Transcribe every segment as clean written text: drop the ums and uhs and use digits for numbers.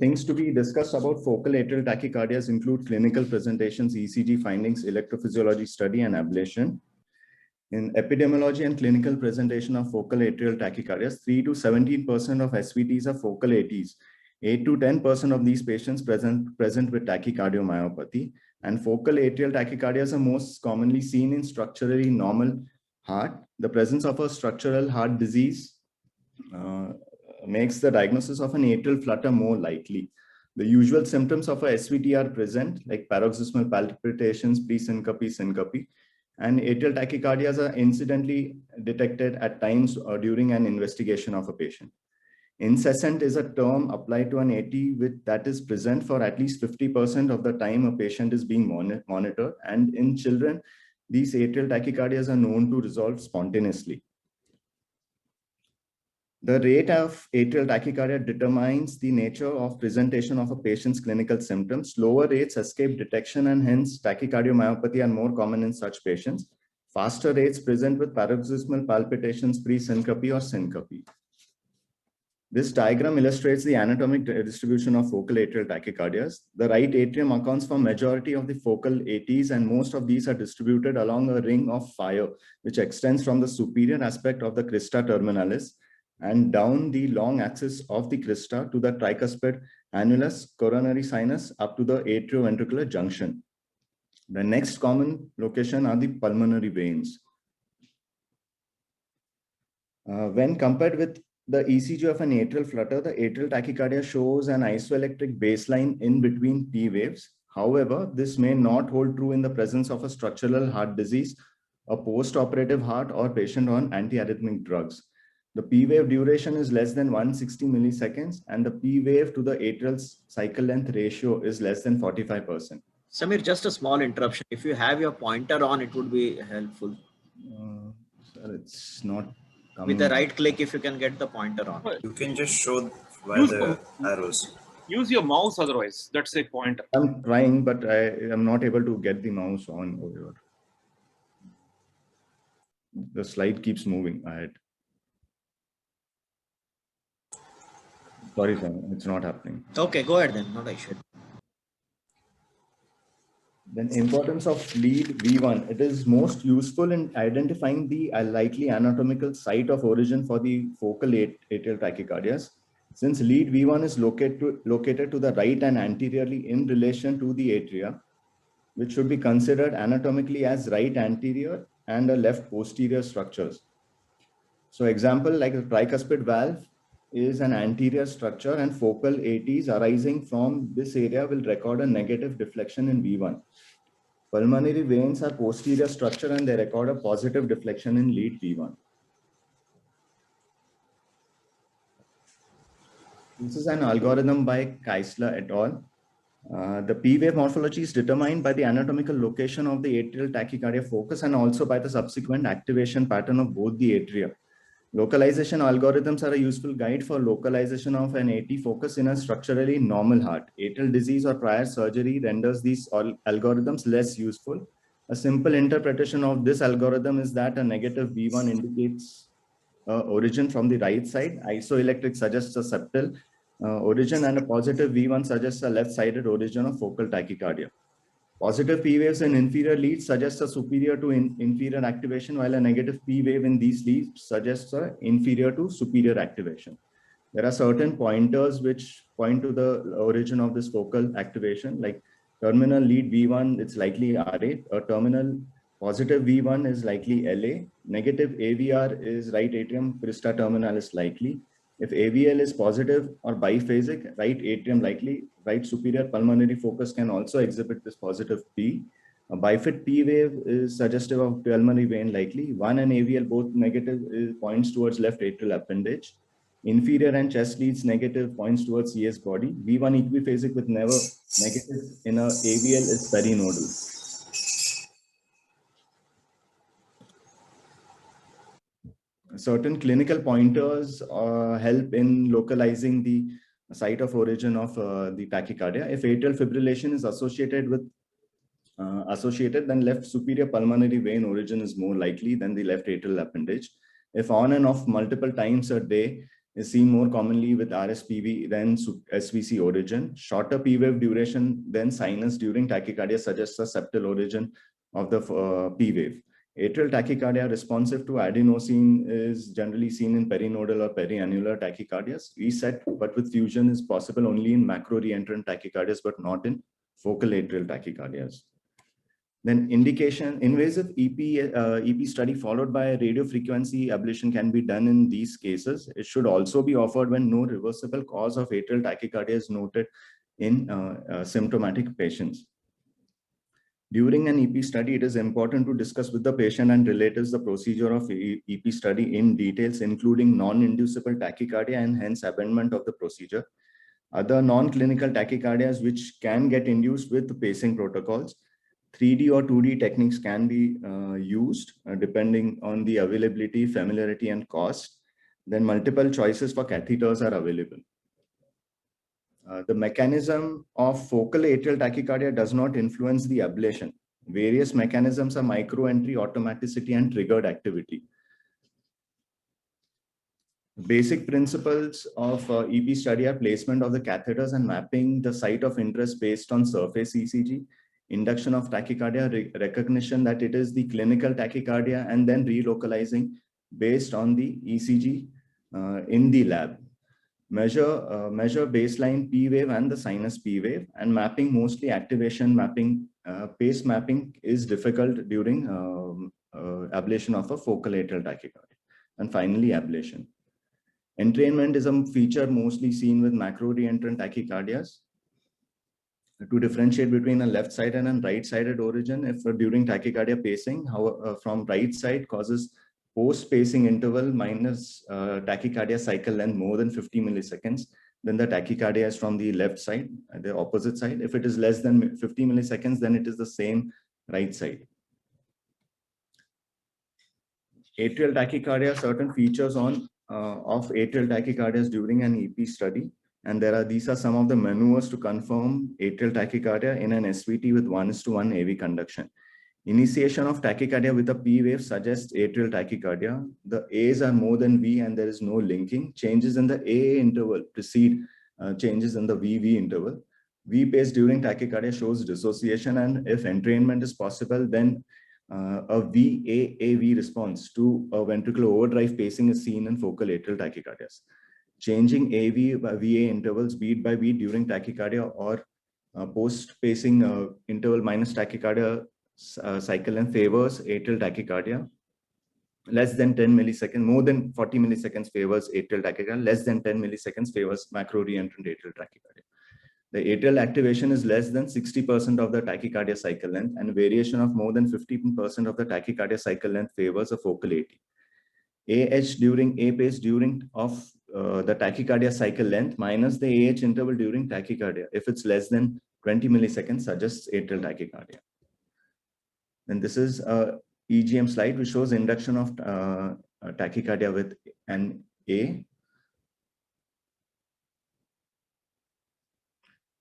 things to be discussed about focal atrial tachycardias include clinical presentations, ECG findings, electrophysiology study, and ablation. In epidemiology and clinical presentation of focal atrial tachycardias, 3 to 17% of SVTs are focal ATs. 8 to 10% of these patients present with tachycardiomyopathy, and focal atrial tachycardias are most commonly seen in structurally normal heart. The presence of a structural heart disease makes the diagnosis of an atrial flutter more likely. The usual symptoms of a SVT are present, like paroxysmal palpitations, pre-syncope, syncope, and atrial tachycardias are incidentally detected at times or during an investigation of a patient. Incessant is a term applied to an AT that is present for at least 50% of the time a patient is being monitored. And in children, these atrial tachycardias are known to resolve spontaneously. The rate of atrial tachycardia determines the nature of presentation of a patient's clinical symptoms. Lower rates escape detection, and hence tachycardiomyopathy are more common in such patients. Faster rates present with paroxysmal palpitations, pre-syncope or syncope. This diagram illustrates the anatomic distribution of focal atrial tachycardias. The right atrium accounts for majority of the focal ATs, and most of these are distributed along a ring of fire, which extends from the superior aspect of the crista terminalis and down the long axis of the crista to the tricuspid annulus, coronary sinus, up to the atrioventricular junction. The next common location are the pulmonary veins. When compared with the ECG of an atrial flutter, the atrial tachycardia shows an isoelectric baseline in between P waves. However, this may not hold true in the presence of a structural heart disease, a post-operative heart, or patient on antiarrhythmic drugs. The P wave duration is less than 160 milliseconds, and the P wave to the atrial cycle length ratio is less than 45%. Samir, just a small interruption. If you have your pointer on, it would be helpful. Sir, it's not coming. With the right click, if you can get the pointer on. You can just show where the arrows. Use your mouse otherwise. That's a pointer. I'm trying, but I am not able to get the mouse on over here. The slide keeps moving ahead. Sorry, sir, it's not happening. Okay, go ahead then. Not I should. Then importance of lead V1. It is most useful in identifying the likely anatomical site of origin for the focal atrial tachycardias. Since lead V1 is located to the right and anteriorly in relation to the atria, which should be considered anatomically as right anterior and a left posterior structures. So example, like a tricuspid valve is an anterior structure, and focal ATs arising from this area will record a negative deflection in V1. Pulmonary veins are posterior structure, and they record a positive deflection in lead V1. This is an algorithm by Keisler et al. The P wave morphology is determined by the anatomical location of the atrial tachycardia focus and also by the subsequent activation pattern of both the atria. Localization algorithms are a useful guide for localization of an AT focus in a structurally normal heart. Atrial disease or prior surgery renders these algorithms less useful. A simple interpretation of this algorithm is that a negative V1 indicates origin from the right side. Isoelectric suggests a septal origin, and a positive V1 suggests a left-sided origin of focal tachycardia. Positive P waves in inferior leads suggest a superior to inferior activation, while a negative P wave in these leads suggests a inferior to superior activation. There are certain pointers which point to the origin of this focal activation, like terminal lead V1, it's likely RA, a terminal positive V1 is likely LA, negative AVR is right atrium crista terminalis likely. If AVL is positive or biphasic, right atrium likely, right superior pulmonary focus can also exhibit this positive P. A bifid P wave is suggestive of pulmonary vein likely. 1 and AVL both negative points towards left atrial appendage. Inferior and chest leads negative points towards CS body. V1 equiphasic with never negative in a AVL is perinodal. Certain clinical pointers help in localizing the site of origin of the tachycardia. If atrial fibrillation is associated, then left superior pulmonary vein origin is more likely than the left atrial appendage. If on and off multiple times a day, is seen more commonly with RSPV than SVC origin. Shorter P wave duration than sinus during tachycardia suggests a septal origin of the P wave. Atrial tachycardia responsive to adenosine is generally seen in perinodal or periannular tachycardias. Reset, but with fusion, is possible only in macro-reentrant tachycardias, but not in focal atrial tachycardias. Then indication, invasive EP study followed by radiofrequency ablation can be done in these cases. It should also be offered when no reversible cause of atrial tachycardia is noted in symptomatic patients. During an EP study, it is important to discuss with the patient and relatives the procedure of EP study in details, including non-inducible tachycardia and hence abandonment of the procedure. Other non-clinical tachycardias which can get induced with pacing protocols. 3D or 2D techniques can be used depending on the availability, familiarity, and cost. Then multiple choices for catheters are available. The mechanism of focal atrial tachycardia does not influence the ablation. Various mechanisms are microentry, automaticity, and triggered activity. Basic principles of EP study are placement of the catheters and mapping the site of interest based on surface ECG, induction of tachycardia, recognition that it is the clinical tachycardia, and then relocalizing based on the ECG in the lab. Measure baseline P wave and the sinus P wave, and mapping, mostly activation mapping. Pace mapping is difficult during ablation of a focal atrial tachycardia. And finally, ablation. Entrainment is a feature mostly seen with macro-reentrant tachycardias. To differentiate between a left side and a right-sided origin, if during tachycardia pacing, from right side causes post-pacing interval minus tachycardia cycle length more than 50 milliseconds, then the tachycardia is from the left side, the opposite side. If it is less than 50 milliseconds, then it is the same right side. Atrial tachycardia, certain features of atrial tachycardias during an EP study. And these are some of the maneuvers to confirm atrial tachycardia in an SVT with 1:1 AV conduction. Initiation of tachycardia with a P wave suggests atrial tachycardia. The A's are more than V and there is no linking. Changes in the AA interval precede changes in the VV interval. V pace during tachycardia shows dissociation, and if entrainment is possible, then a VAAV response to a ventricular overdrive pacing is seen in focal atrial tachycardias. Changing AV by VA intervals beat by beat during tachycardia or post-pacing interval minus tachycardia cycle length favors atrial tachycardia. Less than 10 milliseconds, more than 40 milliseconds favors atrial tachycardia. Less than 10 milliseconds favors macro-reentrant atrial tachycardia. The atrial activation is less than 60% of the tachycardia cycle length, and variation of more than 15% of the tachycardia cycle length favors a focal AT. AH during A pace during the tachycardia cycle length minus the AH interval during tachycardia, if it's less than 20 milliseconds, suggests atrial tachycardia. And this is a EGM slide which shows induction of tachycardia with an A.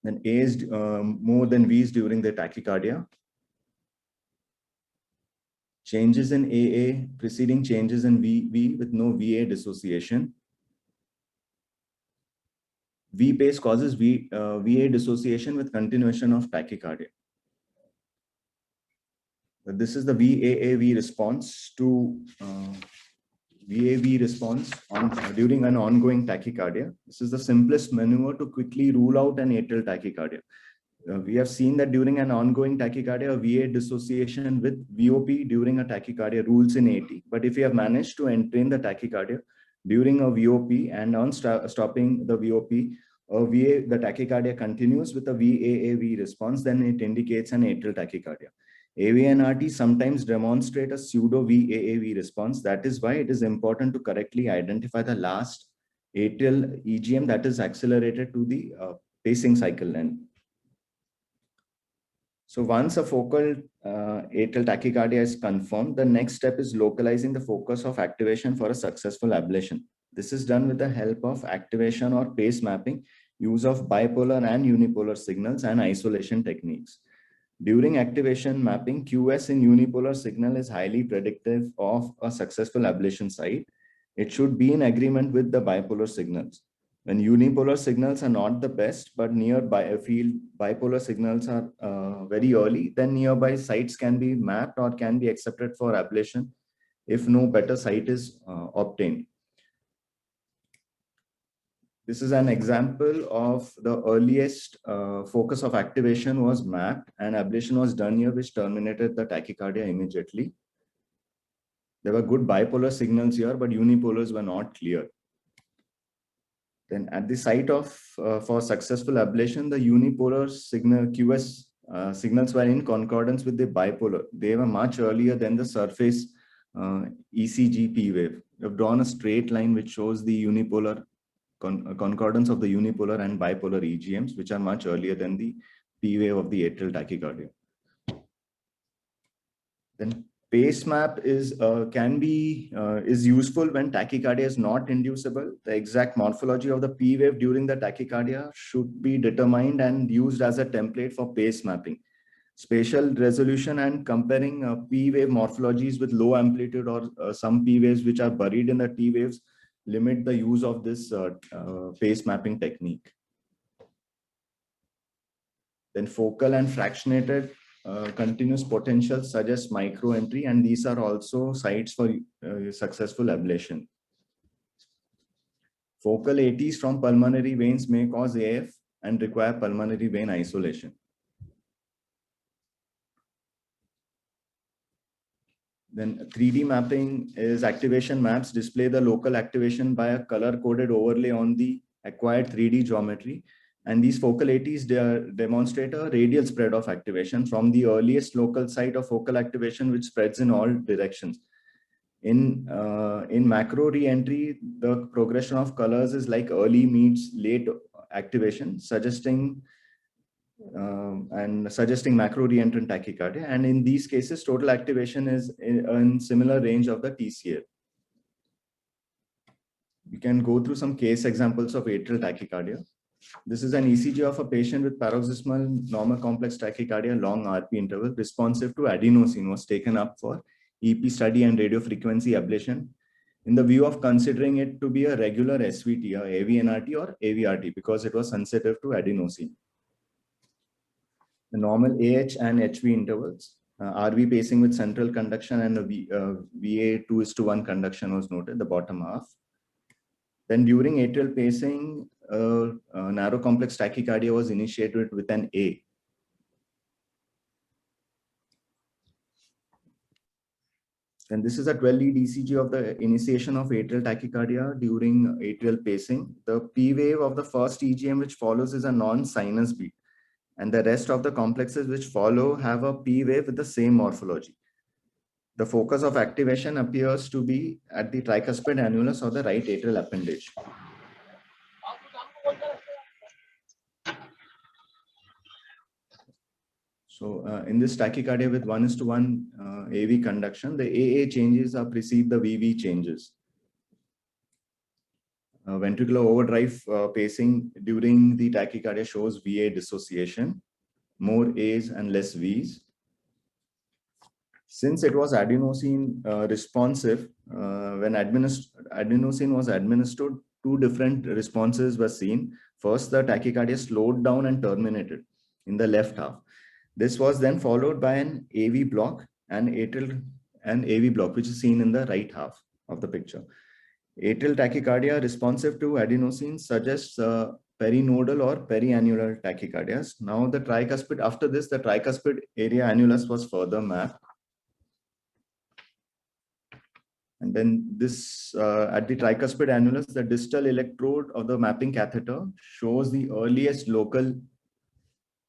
Then A is more than V's during the tachycardia. Changes in AA preceding changes in VV with no VA dissociation. V pace causes VA dissociation with continuation of tachycardia. This is the VAAV response to VAV response during an ongoing tachycardia. This is the simplest maneuver to quickly rule out an atrial tachycardia. We have seen that during an ongoing tachycardia, VA dissociation with VOP during a tachycardia rules in AT. But if you have managed to entrain the tachycardia during a VOP and on stopping the VOP, the tachycardia continues with a VAAV response, then it indicates an atrial tachycardia. AV and RT sometimes demonstrate a pseudo VAAV response. That is why it is important to correctly identify the last atrial EGM that is accelerated to the pacing cycle length. So once a focal atrial tachycardia is confirmed, the next step is localizing the focus of activation for a successful ablation. This is done with the help of activation or pace mapping, use of bipolar and unipolar signals, and isolation techniques. During activation mapping, QS in unipolar signal is highly predictive of a successful ablation site. It should be in agreement with the bipolar signals. When unipolar signals are not the best, but nearby field bipolar signals are very early, then nearby sites can be mapped or can be accepted for ablation if no better site is obtained. This is an example of the earliest focus of activation was mapped and ablation was done here, which terminated the tachycardia immediately. There were good bipolar signals here, but unipolars were not clear. Then at the site of for successful ablation, the unipolar signal QS signals were in concordance with the bipolar. They were much earlier than the surface ECG P wave. We have drawn a straight line which shows the unipolar concordance of the unipolar and bipolar EGMs, which are much earlier than the P wave of the atrial tachycardia. Then pace map is useful when tachycardia is not inducible. The exact morphology of the P wave during the tachycardia should be determined and used as a template for pace mapping. Spatial resolution and comparing P wave morphologies with low amplitude or some P waves which are buried in the T waves limit the use of this pace mapping technique. Then focal and fractionated continuous potential suggests microentry, and these are also sites for successful ablation. Focal ATs from pulmonary veins may cause AF and require pulmonary vein isolation. Then 3D mapping is activation maps display the local activation by a color-coded overlay on the acquired 3D geometry. And these focal ATs demonstrate a radial spread of activation from the earliest local site of focal activation, which spreads in all directions. In macro re-entry, the progression of colors is like early meets late activation, suggesting macro re-entrant tachycardia. And in these cases, total activation is in similar range of the TCA. We can go through some case examples of atrial tachycardia. This is an ECG of a patient with paroxysmal normal complex tachycardia, long RP interval, responsive to adenosine, was taken up for EP study and radiofrequency ablation in the view of considering it to be a regular SVT, or AVNRT or AVRT, because it was sensitive to adenosine. The normal AH and HV intervals, RV pacing with central conduction and a VA 2:1 conduction was noted, the bottom half. Then during atrial pacing, narrow complex tachycardia was initiated with an A. And this is a 12-lead ECG of the initiation of atrial tachycardia during atrial pacing. The P wave of the first EGM which follows is a non-sinus beat, and the rest of the complexes which follow have a P wave with the same morphology. The focus of activation appears to be at the tricuspid annulus or the right atrial appendage. So in this tachycardia with 1:1 AV conduction, the AA changes precede the VV changes. Ventricular overdrive pacing during the tachycardia shows VA dissociation, more A's and less V's. Since it was adenosine responsive, when adenosine was administered, two different responses were seen. First, the tachycardia slowed down and terminated in the left half. This was then followed by an AV block and AV block, which is seen in the right half of the picture. Atrial tachycardia responsive to adenosine suggests perinodal or periannular tachycardias. Now the tricuspid, after this, the tricuspid area annulus was further mapped. And then this, at the tricuspid annulus, the distal electrode of the mapping catheter shows the earliest local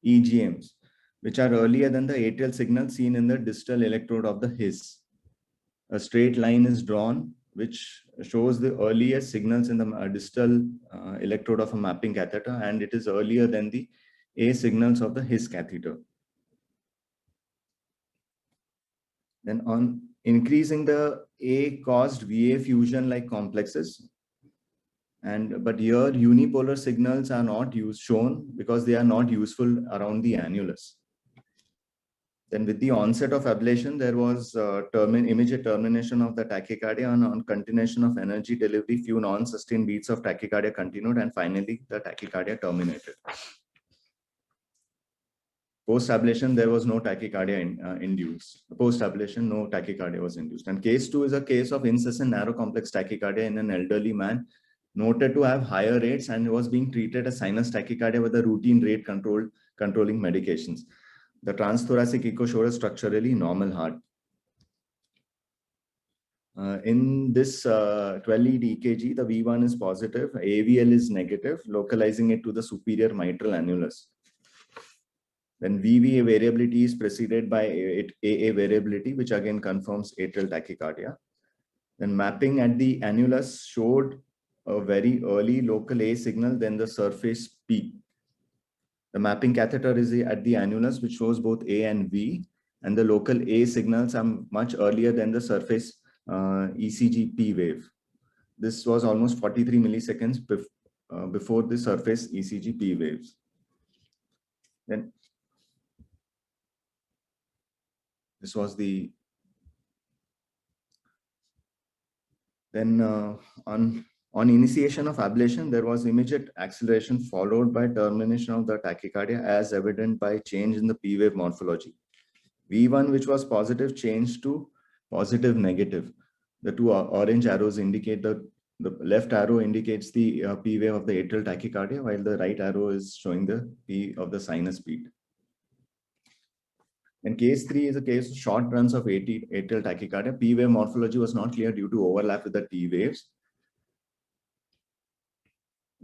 EGMs, which are earlier than the atrial signal seen in the distal electrode of the His. A straight line is drawn, which shows the earliest signals in the distal electrode of a mapping catheter, and it is earlier than the A signals of the His catheter. Then on increasing the A caused VA fusion-like complexes, but here unipolar signals are not shown because they are not useful around the annulus. Then with the onset of ablation, there was immediate termination of the tachycardia, and on continuation of energy delivery, few non-sustained beats of tachycardia continued, and finally the tachycardia terminated. Post-ablation, there was no tachycardia induced. Post-ablation, no tachycardia was induced. And case 2 is a case of incessant narrow complex tachycardia in an elderly man, noted to have higher rates, and was being treated as sinus tachycardia with a routine rate controlling medications. The transthoracic echo showed a structurally normal heart. In this 12-lead EKG, the V1 is positive, AVL is negative, localizing it to the superior mitral annulus. Then VVA variability is preceded by AA variability, which again confirms atrial tachycardia. Then mapping at the annulus showed a very early local A signal, then the surface P. The mapping catheter is at the annulus, which shows both A and V, and the local A signals are much earlier than the surface ECG P wave. This was almost 43 milliseconds before the surface ECG P waves. Then this was the on initiation of ablation, there was immediate acceleration followed by termination of the tachycardia, as evident by change in the P wave morphology. V1, which was positive, changed to positive negative. The two orange arrows indicate the left arrow indicates the P wave of the atrial tachycardia, while the right arrow is showing the P of the sinus beat. And case 3 is a case of short runs of atrial tachycardia. P wave morphology was not clear due to overlap with the T waves.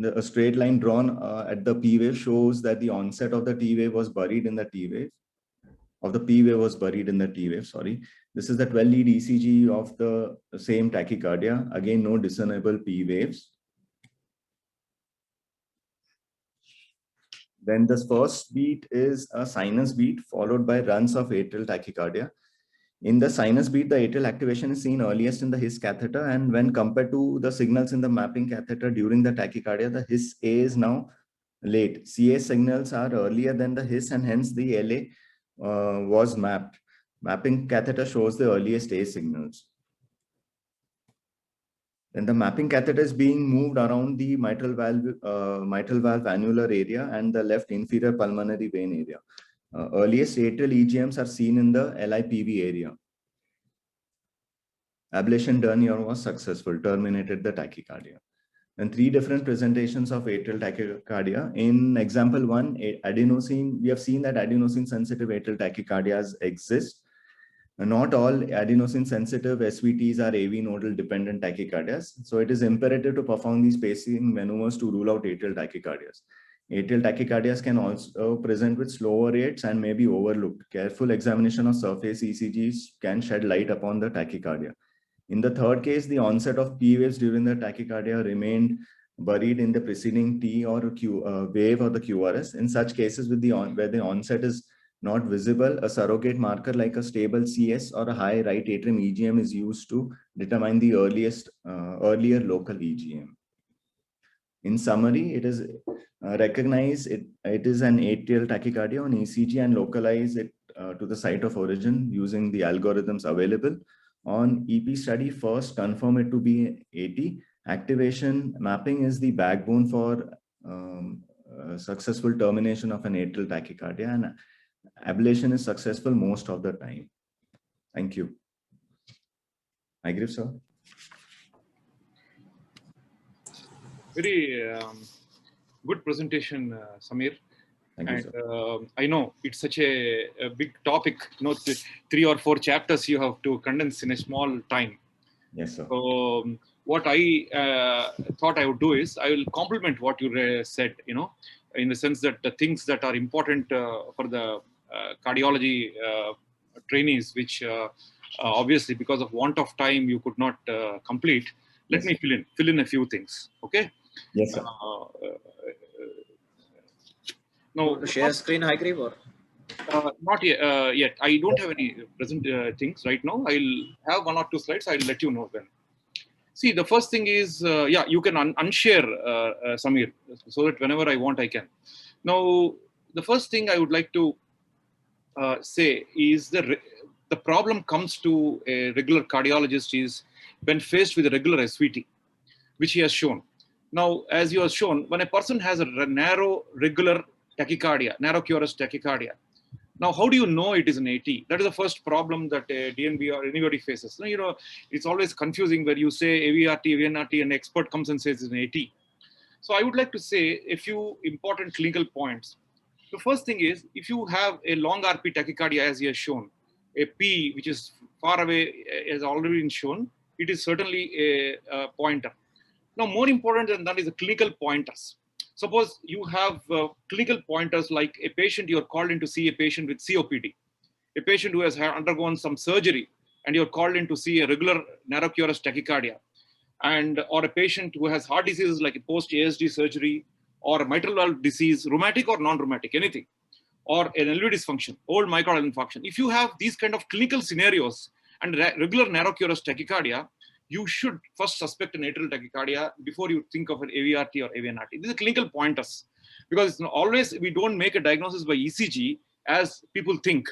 A straight line drawn at the P wave shows that the onset of the T wave was buried in the T wave. The P wave was buried in the T wave, sorry. This is the 12-lead ECG of the same tachycardia. Again, no discernible P waves. Then the first beat is a sinus beat followed by runs of atrial tachycardia. In the sinus beat, the atrial activation is seen earliest in the His catheter, and when compared to the signals in the mapping catheter during the tachycardia, the His A is now late. CA signals are earlier than the His, and hence the LA was mapped. Mapping catheter shows the earliest A signals. Then the mapping catheter is being moved around the mitral valve annular area and the left inferior pulmonary vein area. Earliest atrial EGMs are seen in the LIPV area. Ablation done here was successful, terminated the tachycardia. And 3 different presentations of atrial tachycardia. In example 1, adenosine, we have seen that adenosine sensitive atrial tachycardias exist. Not all adenosine sensitive SVTs are AV nodal dependent tachycardias. So it is imperative to perform these pacing maneuvers to rule out atrial tachycardias. Atrial tachycardias can also present with slower rates and may be overlooked. Careful examination of surface ECGs can shed light upon the tachycardia. In the third case, the onset of P waves during the tachycardia remained buried in the preceding T or Q wave or the QRS. In such cases where the onset is not visible, a surrogate marker like a stable CS or a high right atrium EGM is used to determine the earlier local EGM. In summary, it is recognize it is an atrial tachycardia on ECG and localize it to the site of origin using the algorithms available. On EP study, first confirm it to be AT. Activation mapping is the backbone for successful termination of an atrial tachycardia, and ablation is successful most of the time. Thank you. Haigreve, sir. Very good presentation, Samir. Thank you, sir. I know it's such a big topic. 3 or 4 chapters you have to condense in a small time. Yes, sir. So what I thought I would do is I will complement what you said. In the sense that the things that are important for the cardiology trainees, which obviously because of want of time you could not complete. Let me fill in a few things. Okay. Yes, sir. No, share screen, Haigreve, or not yet. I don't have any present things right now. I'll have 1 or 2 slides. I'll let you know then. See, the first thing is, you can unshare, Samir, so that whenever I want, I can. Now, the first thing I would like to say is the problem comes to a regular cardiologist is when faced with a regular SVT, which he has shown. Now, as you have shown, when a person has a narrow regular tachycardia, narrow QRS tachycardia, now how do you know it is an AT? That is the first problem that a DNB or anybody faces. Now, you know, it's always confusing where you say AVRT, AVNRT, and an expert comes and says it's an AT. So I would like to say a few important clinical points. The first thing is, if you have a long RP tachycardia, as he has shown, a P which is far away has already been shown, it is certainly a pointer. Now, more important than that is the clinical pointers. Suppose you have clinical pointers like a patient, you're called in to see a patient with COPD, a patient who has undergone some surgery, and you're called in to see a regular narrow QRS tachycardia, and or a patient who has heart diseases like a post-ASD surgery, or a mitral valve disease, rheumatic or non-rheumatic, anything, or an LV dysfunction, old myocardial infarction. If you have these kind of clinical scenarios and regular narrow QRS tachycardia, you should first suspect an atrial tachycardia before you think of an AVRT or AVNRT. These are clinical pointers, because always we don't make a diagnosis by ECG as people think.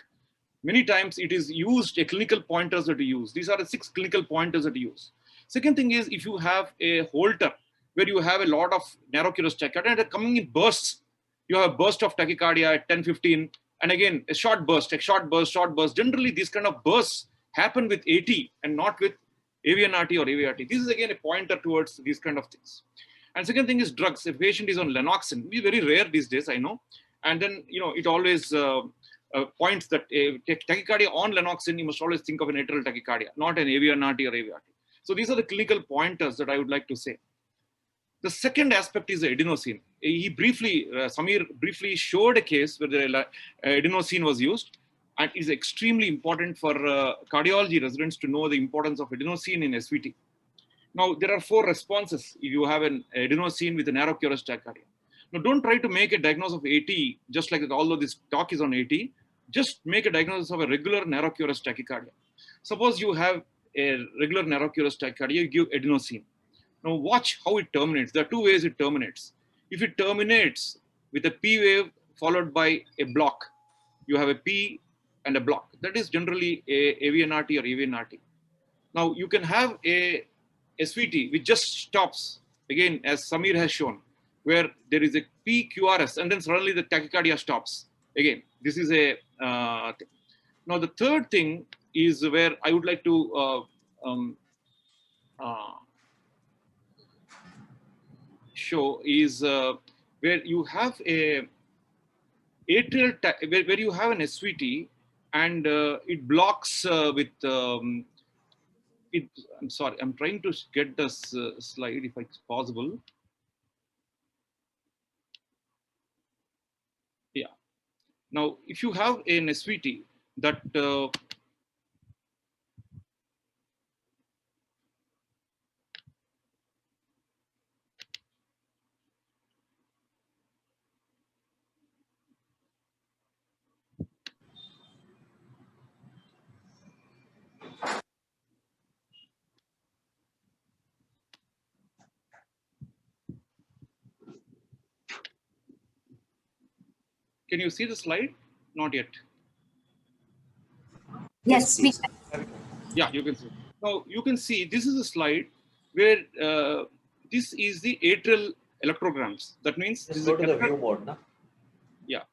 Many times it is used, a clinical pointers that we use. These are the 6 clinical pointers that we use. Second thing is, if you have a Holter where you have a lot of narrow QRS tachycardia and they're coming in bursts, you have a burst of tachycardia at 10, 15, and again, a short burst, short burst. Generally, these kind of bursts happen with AT and not with AVNRT or AVRT. This is again a pointer towards these kind of things. And second thing is drugs. If a patient is on Lanoxin, it's very rare these days, I know. And then, you know, it always points that tachycardia on Lanoxin, you must always think of an atrial tachycardia, not an AVNRT or AVRT. So these are the clinical pointers that I would like to say. The second aspect is the adenosine. He briefly, Samir briefly showed a case where the adenosine was used, and it is extremely important for cardiology residents to know the importance of adenosine in SVT. Now, there are 4 responses if you have an adenosine with a narrow QRS tachycardia. Now, don't try to make a diagnosis of AT just like that, although this talk is on AT. Just make a diagnosis of a regular narrow QRS tachycardia. Suppose you have a regular narrow QRS tachycardia, you give adenosine. Now watch how it terminates. There are 2 ways it terminates. If it terminates with a P wave followed by a block, you have a P and a block. That is generally a AVNRT or AVNRT. Now you can have a SVT which just stops, again, as Samir has shown, where there is a PQRS and then suddenly the tachycardia stops. Again, this is a thing. Now the third thing is where I would like to show is where you have a atrial, where you have an SVT and it blocks with, I'm sorry, I'm trying to get this slide if it's possible. Yeah. Now, if you have an SVT that can you see the slide? Not yet. Yes, we can. Yeah, you can see. Now you can see this is a slide where this is the atrial electrograms. That means this Just is go a to the catheter. view mode, na? Yeah,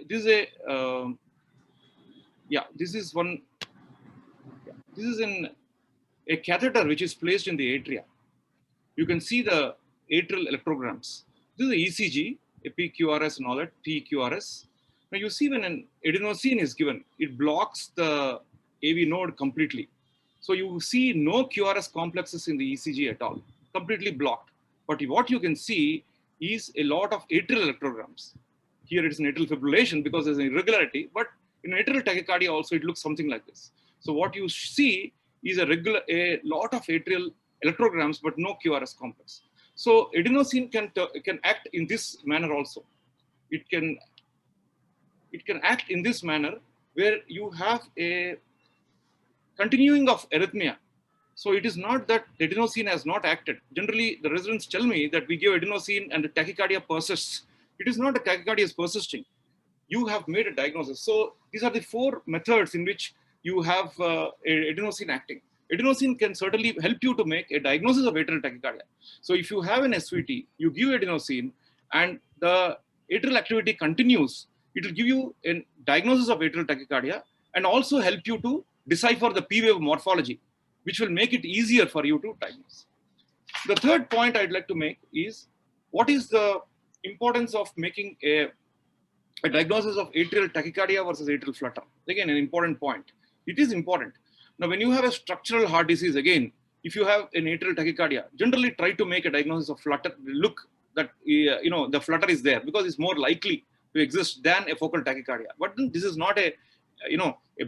this is a yeah. This is one. Yeah, this is a catheter which is placed in the atria. You can see the atrial electrograms. This is a ECG, a PQRS and all that, PQRS. Now you see when an adenosine is given, it blocks the AV node completely. So you see no QRS complexes in the ECG at all, completely blocked. But what you can see is a lot of atrial electrograms. Here it is an atrial fibrillation because there's an irregularity, but in atrial tachycardia also it looks something like this. So what you see is a lot of atrial electrograms, but no QRS complex. So adenosine can act in this manner also. It can act in this manner where you have a continuing of arrhythmia. So it is not that adenosine has not acted. Generally, the residents tell me that we give adenosine and the tachycardia persists. It is not a tachycardia is persisting. you have made a diagnosis. So these are the 4 methods in which you have adenosine acting. Adenosine can certainly help you to make a diagnosis of atrial tachycardia. So if you have an SVT, you give adenosine and the atrial activity continues, it will give you a diagnosis of atrial tachycardia and also help you to decipher the P wave morphology, which will make it easier for you to diagnose. The third point I'd like to make is, what is the importance of making a diagnosis of atrial tachycardia versus atrial flutter? Again, an important point. It is important. Now, when you have a structural heart disease, again, if you have an atrial tachycardia, generally try to make a diagnosis of flutter. Look that the flutter is there because it's more likely to exist than a focal tachycardia. But this is not a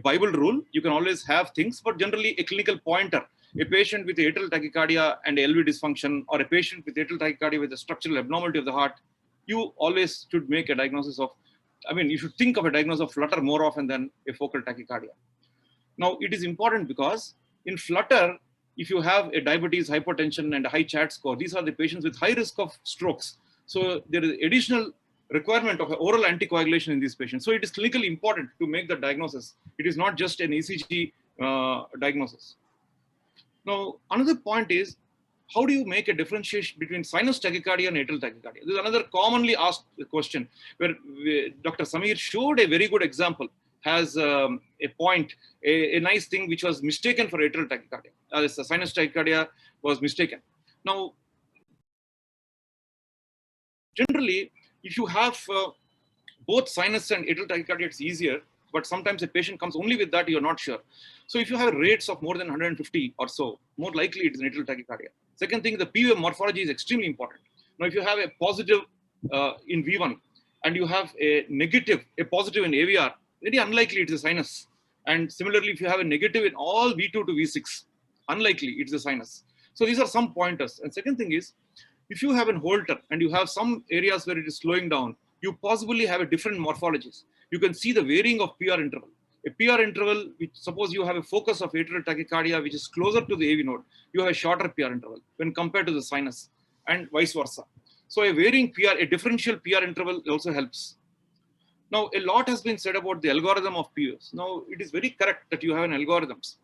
Bible rule. You can always have things, but generally a clinical pointer. A patient with atrial tachycardia and LV dysfunction, or a patient with atrial tachycardia with a structural abnormality of the heart, you always should make a diagnosis of, you should think of a diagnosis of flutter more often than a focal tachycardia. Now, it is important because in flutter, if you have a diabetes, hypertension, and a high CHAD score, these are the patients with high risk of strokes. So there is additional requirement of oral anticoagulation in these patients. So it is clinically important to make the diagnosis. It is not just an ECG diagnosis. Now, another point is, how do you make a differentiation between sinus tachycardia and atrial tachycardia? This is another commonly asked question where Dr. Samir showed a very good example, has a point, a nice thing which was mistaken for atrial tachycardia. The sinus tachycardia was mistaken. Now, generally, if you have both sinus and atrial tachycardia, it's easier, but sometimes a patient comes only with that, you're not sure. So if you have rates of more than 150 or so, more likely it is an atrial tachycardia. Second thing, the P wave morphology is extremely important. Now, if you have a positive in V1 and you have a negative, a positive in AVR, very unlikely it's a sinus. And similarly, if you have a negative in all V2 to V6, unlikely it's a sinus. So these are some pointers. And second thing is, if you have an Holter and you have some areas where it is slowing down, you possibly have a different morphologies. You can see the varying of PR interval. A PR interval, which suppose you have a focus of atrial tachycardia, which is closer to the AV node, you have a shorter PR interval when compared to the sinus, and vice versa. So a varying PR, a differential PR interval also helps. Now, a lot has been said about the algorithm of PVs. Now, it is very correct that you have an algorithms.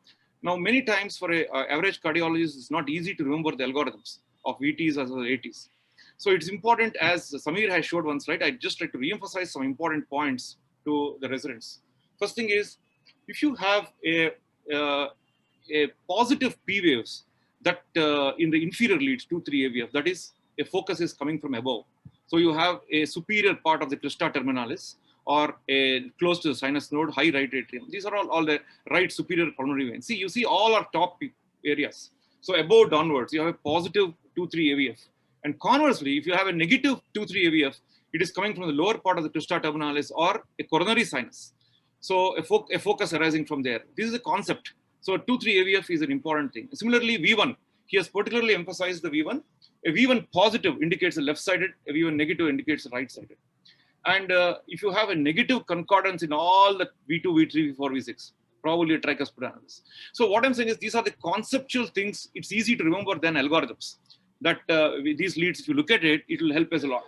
Now, many times for an average cardiologist, it's not easy to remember the algorithms of VTs as well as ATs. So it's important, as Samir has showed once, right? I'd just like to re-emphasize some important points to the residents. First thing is, if you have a positive P waves that in the inferior leads 2-3 AVF, that is, a focus is coming from above. So you have a superior part of the crista terminalis or a close to the sinus node, high right atrium. These are all the right superior pulmonary veins. See, you see all our top areas. So above downwards, you have a positive 2-3 AVF. And conversely, if you have a negative 2-3 AVF, it is coming from the lower part of the crista terminalis or a coronary sinus. So a focus arising from there. This is a concept. So 2-3 AVF is an important thing. Similarly, V1, he has particularly emphasized the V1. A V1 positive indicates the left-sided, a V1 negative indicates the right-sided. And if you have a negative concordance in all the V2, V3, V4, V6, probably a tricuspid anomalous. So what I'm saying is, these are the conceptual things. It's easy to remember than algorithms. That these leads, if you look at it, it will help us a lot.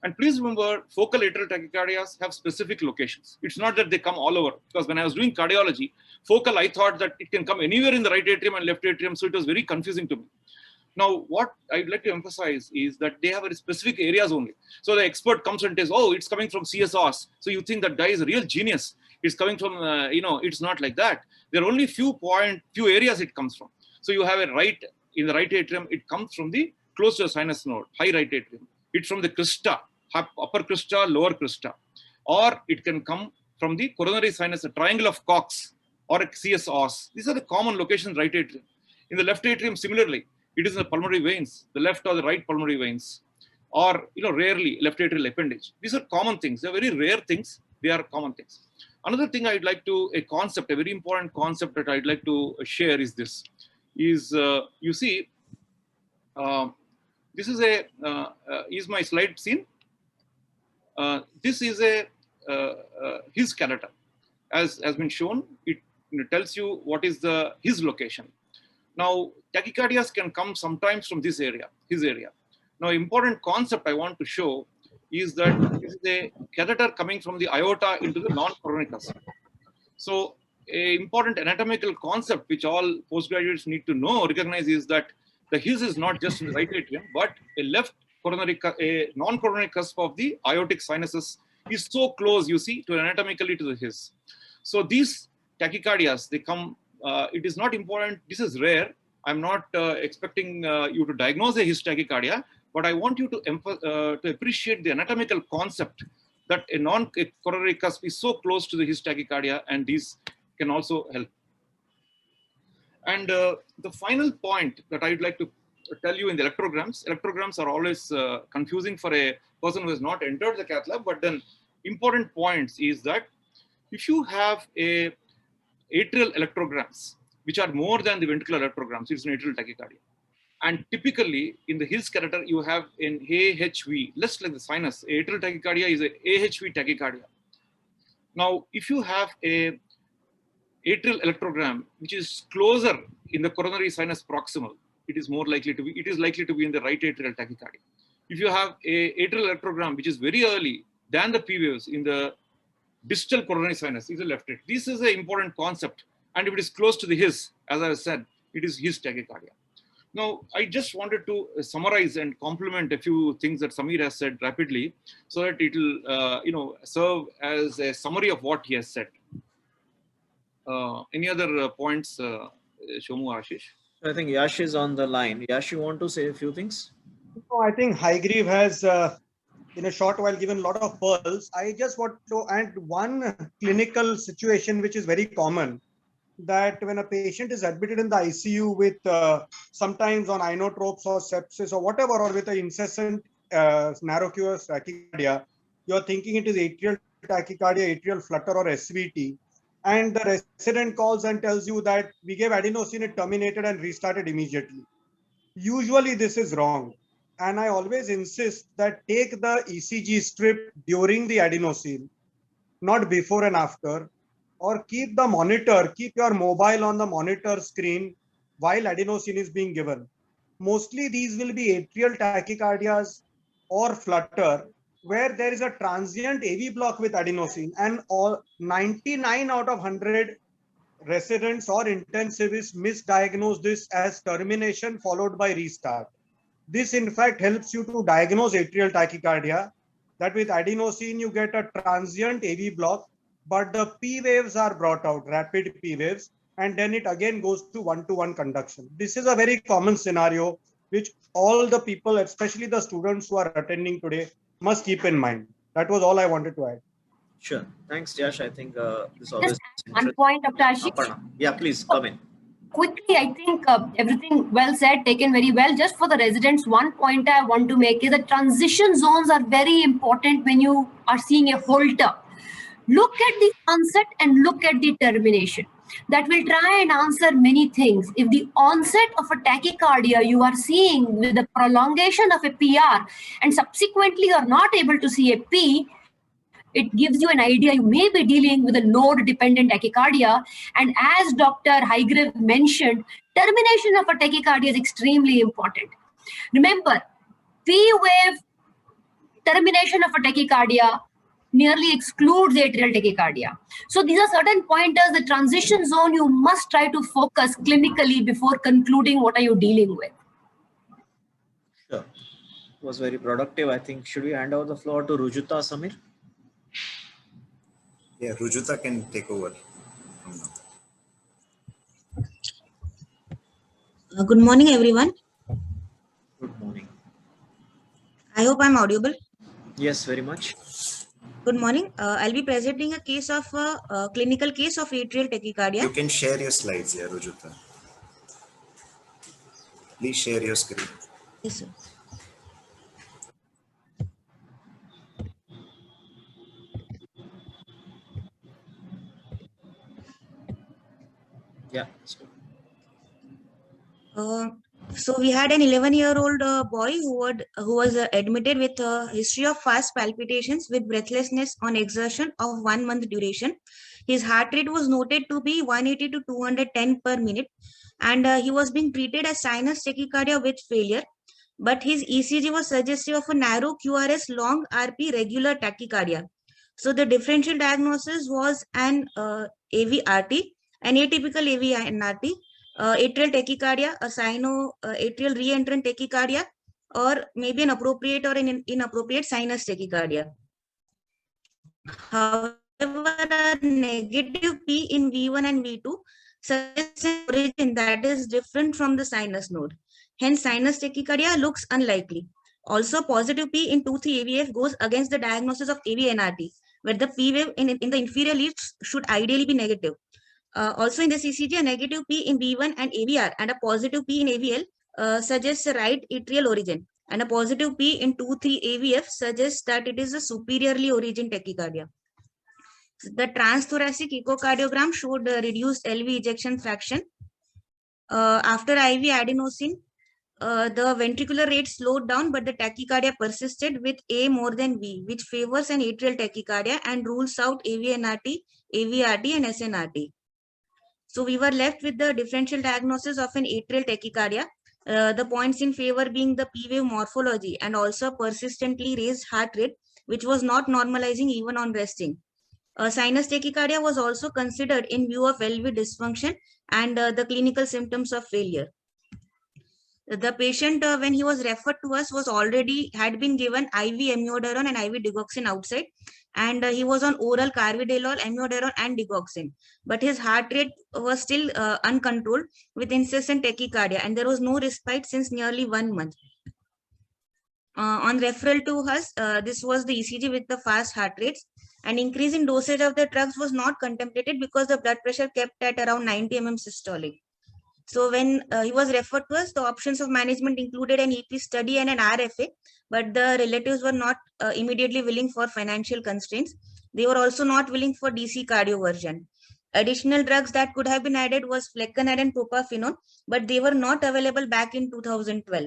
And please remember, focal atrial tachycardias have specific locations. It's not that they come all over, because when I was doing cardiology, focal, I thought that it can come anywhere in the right atrium and left atrium, so it was very confusing to me. Now, what I'd like to emphasize is that they have very specific areas only. So the expert comes and says, oh, it's coming from CSOs. So you think that guy is a real genius. It's coming from, it's not like that. There are only few areas it comes from. So you have a right, in the right atrium, it comes from the close to the sinus node, high right atrium. It's from the crista, upper crista, lower crista. Or it can come from the coronary sinus, a triangle of Cox, or a CSOs. These are the common locations, right atrium. In the left atrium, similarly, it is in the pulmonary veins, the left or the right pulmonary veins, or rarely left atrial appendage. These are common things. They are very rare things. They are common things. Another thing I'd like to, a very important concept that I'd like to share is this. Is you see, this is is my slide seen? This is his skeleton. As has been shown, it tells you what is his location. Now, tachycardias can come sometimes from this area, his area. Now, important concept I want to show is that this is a catheter coming from the aorta into the non-coronary cusp. So a important anatomical concept which all postgraduates need to know, recognize, is that the His is not just in the right atrium, but a left coronary, a non-coronary cusp of the aortic sinuses is so close, you see, to anatomically to the His. So these tachycardias, they come, it is not important, this is rare. I'm not expecting you to diagnose a His tachycardia, but I want you to appreciate the anatomical concept that a non-coronary cusp is so close to the His tachycardia, and these can also help. And the final point that I'd like to tell you in the electrograms are always confusing for a person who has not entered the cath lab, but then important points is that if you have a atrial electrograms, which are more than the ventricular electrograms, it's an atrial tachycardia. And typically in the His catheter, you have an AHV, less like the sinus. Atrial tachycardia is a AHV tachycardia. Now, if you have a atrial electrogram, which is closer in the coronary sinus proximal, it is likely to be in the right atrial tachycardia. If you have a atrial electrogram, which is very early than the P waves in the distal coronary sinus, is a left atrium. This is an important concept. And if it is close to the His, as I said, it is His tachycardia. Now, I just wanted to summarize and complement a few things that Samir has said rapidly, so that it will, serve as a summary of what he has said. Any other points, Shomu, Ashish? I think Yash is on the line. Yash, you want to say a few things? No, I think Haigreve has, in a short while, given a lot of pearls. I just want to add one clinical situation which is very common, that when a patient is admitted in the ICU with sometimes on inotropes or sepsis or whatever, or with an incessant narrow-QRS tachycardia, you're thinking it is atrial tachycardia, atrial flutter, or SVT. And the resident calls and tells you that we gave adenosine, it terminated and restarted immediately. Usually this is wrong. And I always insist that take the ECG strip during the adenosine, not before and after, or keep your mobile on the monitor screen while adenosine is being given. Mostly these will be atrial tachycardias or flutter, where there is a transient AV block with adenosine, and all 99 out of 100 residents or intensivists misdiagnose this as termination followed by restart. This in fact helps you to diagnose atrial tachycardia, that with adenosine you get a transient AV block, but the P waves are brought out, rapid P waves, and then it again goes to one-to-one conduction. This is a very common scenario which all the people, especially the students who are attending today, must keep in mind. That was all I wanted to add. Sure. Thanks, Yash. I think this always. One point, Dr. Ashish. Aparna. Yeah, please come in. Quickly, I think everything well said, taken very well. Just for the residents, one point I want to make is that transition zones are very important when you are seeing a Holter. Look at the onset and look at the termination. That will try and answer many things. If the onset of a tachycardia you are seeing with the prolongation of a PR and subsequently you are not able to see a P, it gives you an idea you may be dealing with a node-dependent tachycardia. And as Dr. Haigreve mentioned, termination of a tachycardia is extremely important. Remember, P-wave termination of a tachycardia nearly excludes atrial tachycardia. So these are certain pointers, the transition zone you must try to focus clinically before concluding what are you dealing with. Sure. It was very productive. I think, should we hand over the floor to Rujuta, Samir? Yeah, Rujuta can take over from now. Good morning, everyone. Good morning. I hope I'm audible. Yes, very much. Good morning. I'll be presenting a case of a clinical case of atrial tachycardia. You can share your slides, yeah, Rujuta. Please share your screen. Yes, sir. Yeah. So we had an 11-year-old boy who was admitted with a history of fast palpitations with breathlessness on exertion of 1 month duration. His heart rate was noted to be 180 to 210 per minute, and he was being treated as sinus tachycardia with failure. but his ECG was suggestive of a narrow QRS long RP regular tachycardia. So the differential diagnosis was an AVRT, an atypical AVNRT, atrial tachycardia, a sino-atrial reentrant tachycardia, or maybe an appropriate or an inappropriate sinus tachycardia. However, a negative P in V1 and V2 suggests an origin that is different from the sinus node. Hence, sinus tachycardia looks unlikely. Also, positive P in 2-3 AVF goes against the diagnosis of AVNRT, where the P wave in the inferior leads should ideally be negative. Also, in the ECG, a negative P in V1 and AVR and a positive P in AVL suggests a right atrial origin, and a positive P in 2-3 AVF suggests that it is a superiorly origin tachycardia. The transthoracic echocardiogram showed reduced LV ejection fraction. After IV adenosine, the ventricular rate slowed down, but the tachycardia persisted with A more than V, which favors an atrial tachycardia and rules out AVNRT, AVRT, and SNRT. So we were left with the differential diagnosis of an atrial tachycardia. The points in favor being the P wave morphology and also persistently raised heart rate, which was not normalizing even on resting. Sinus tachycardia was also considered in view of LV dysfunction and the clinical symptoms of failure. The patient, when he was referred to us, had been given IV amiodarone and IV digoxin outside, and he was on oral carvedilol, amiodarone, and digoxin. But his heart rate was still uncontrolled with incessant tachycardia, and there was no respite since nearly 1 month. On referral to us, this was the ECG with the fast heart rates. An increase in dosage of the drugs was not contemplated because the blood pressure kept at around 90 mm systolic. So when he was referred to us, the options of management included an EP study and an RFA, but the relatives were not immediately willing for financial constraints. They were also not willing for DC cardioversion. Additional drugs that could have been added was flecainide and propafenone, but they were not available back in 2012.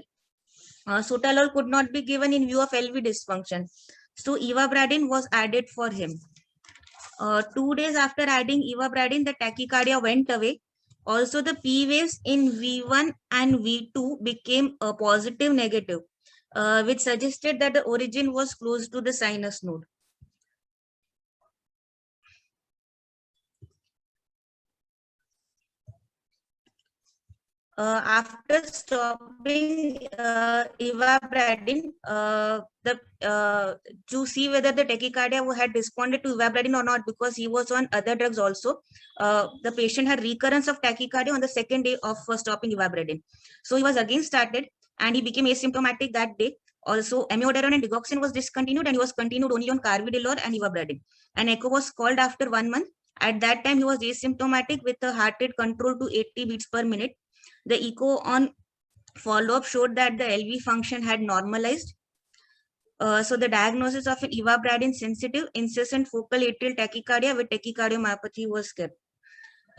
Sotalol could not be given in view of LV dysfunction. So ivabradine was added for him. 2 days after adding ivabradine, the tachycardia went away. Also, the P waves in V1 and V2 became a positive negative, which suggested that the origin was close to the sinus node. After stopping ivabradine, to see whether the tachycardia had responded to ivabradine or not, because he was on other drugs also, the patient had recurrence of tachycardia on the second day of stopping ivabradine. So he was again started and he became asymptomatic that day. Also, amiodarone and digoxin was discontinued and he was continued only on carvedilol and ivabradine. An echo was called after 1 month. At that time, he was asymptomatic with a heart rate control to 80 beats per minute. The echo on follow-up showed that the LV function had normalized. So the diagnosis of an ivabradine sensitive incessant focal atrial tachycardia with tachycardiomyopathy was kept.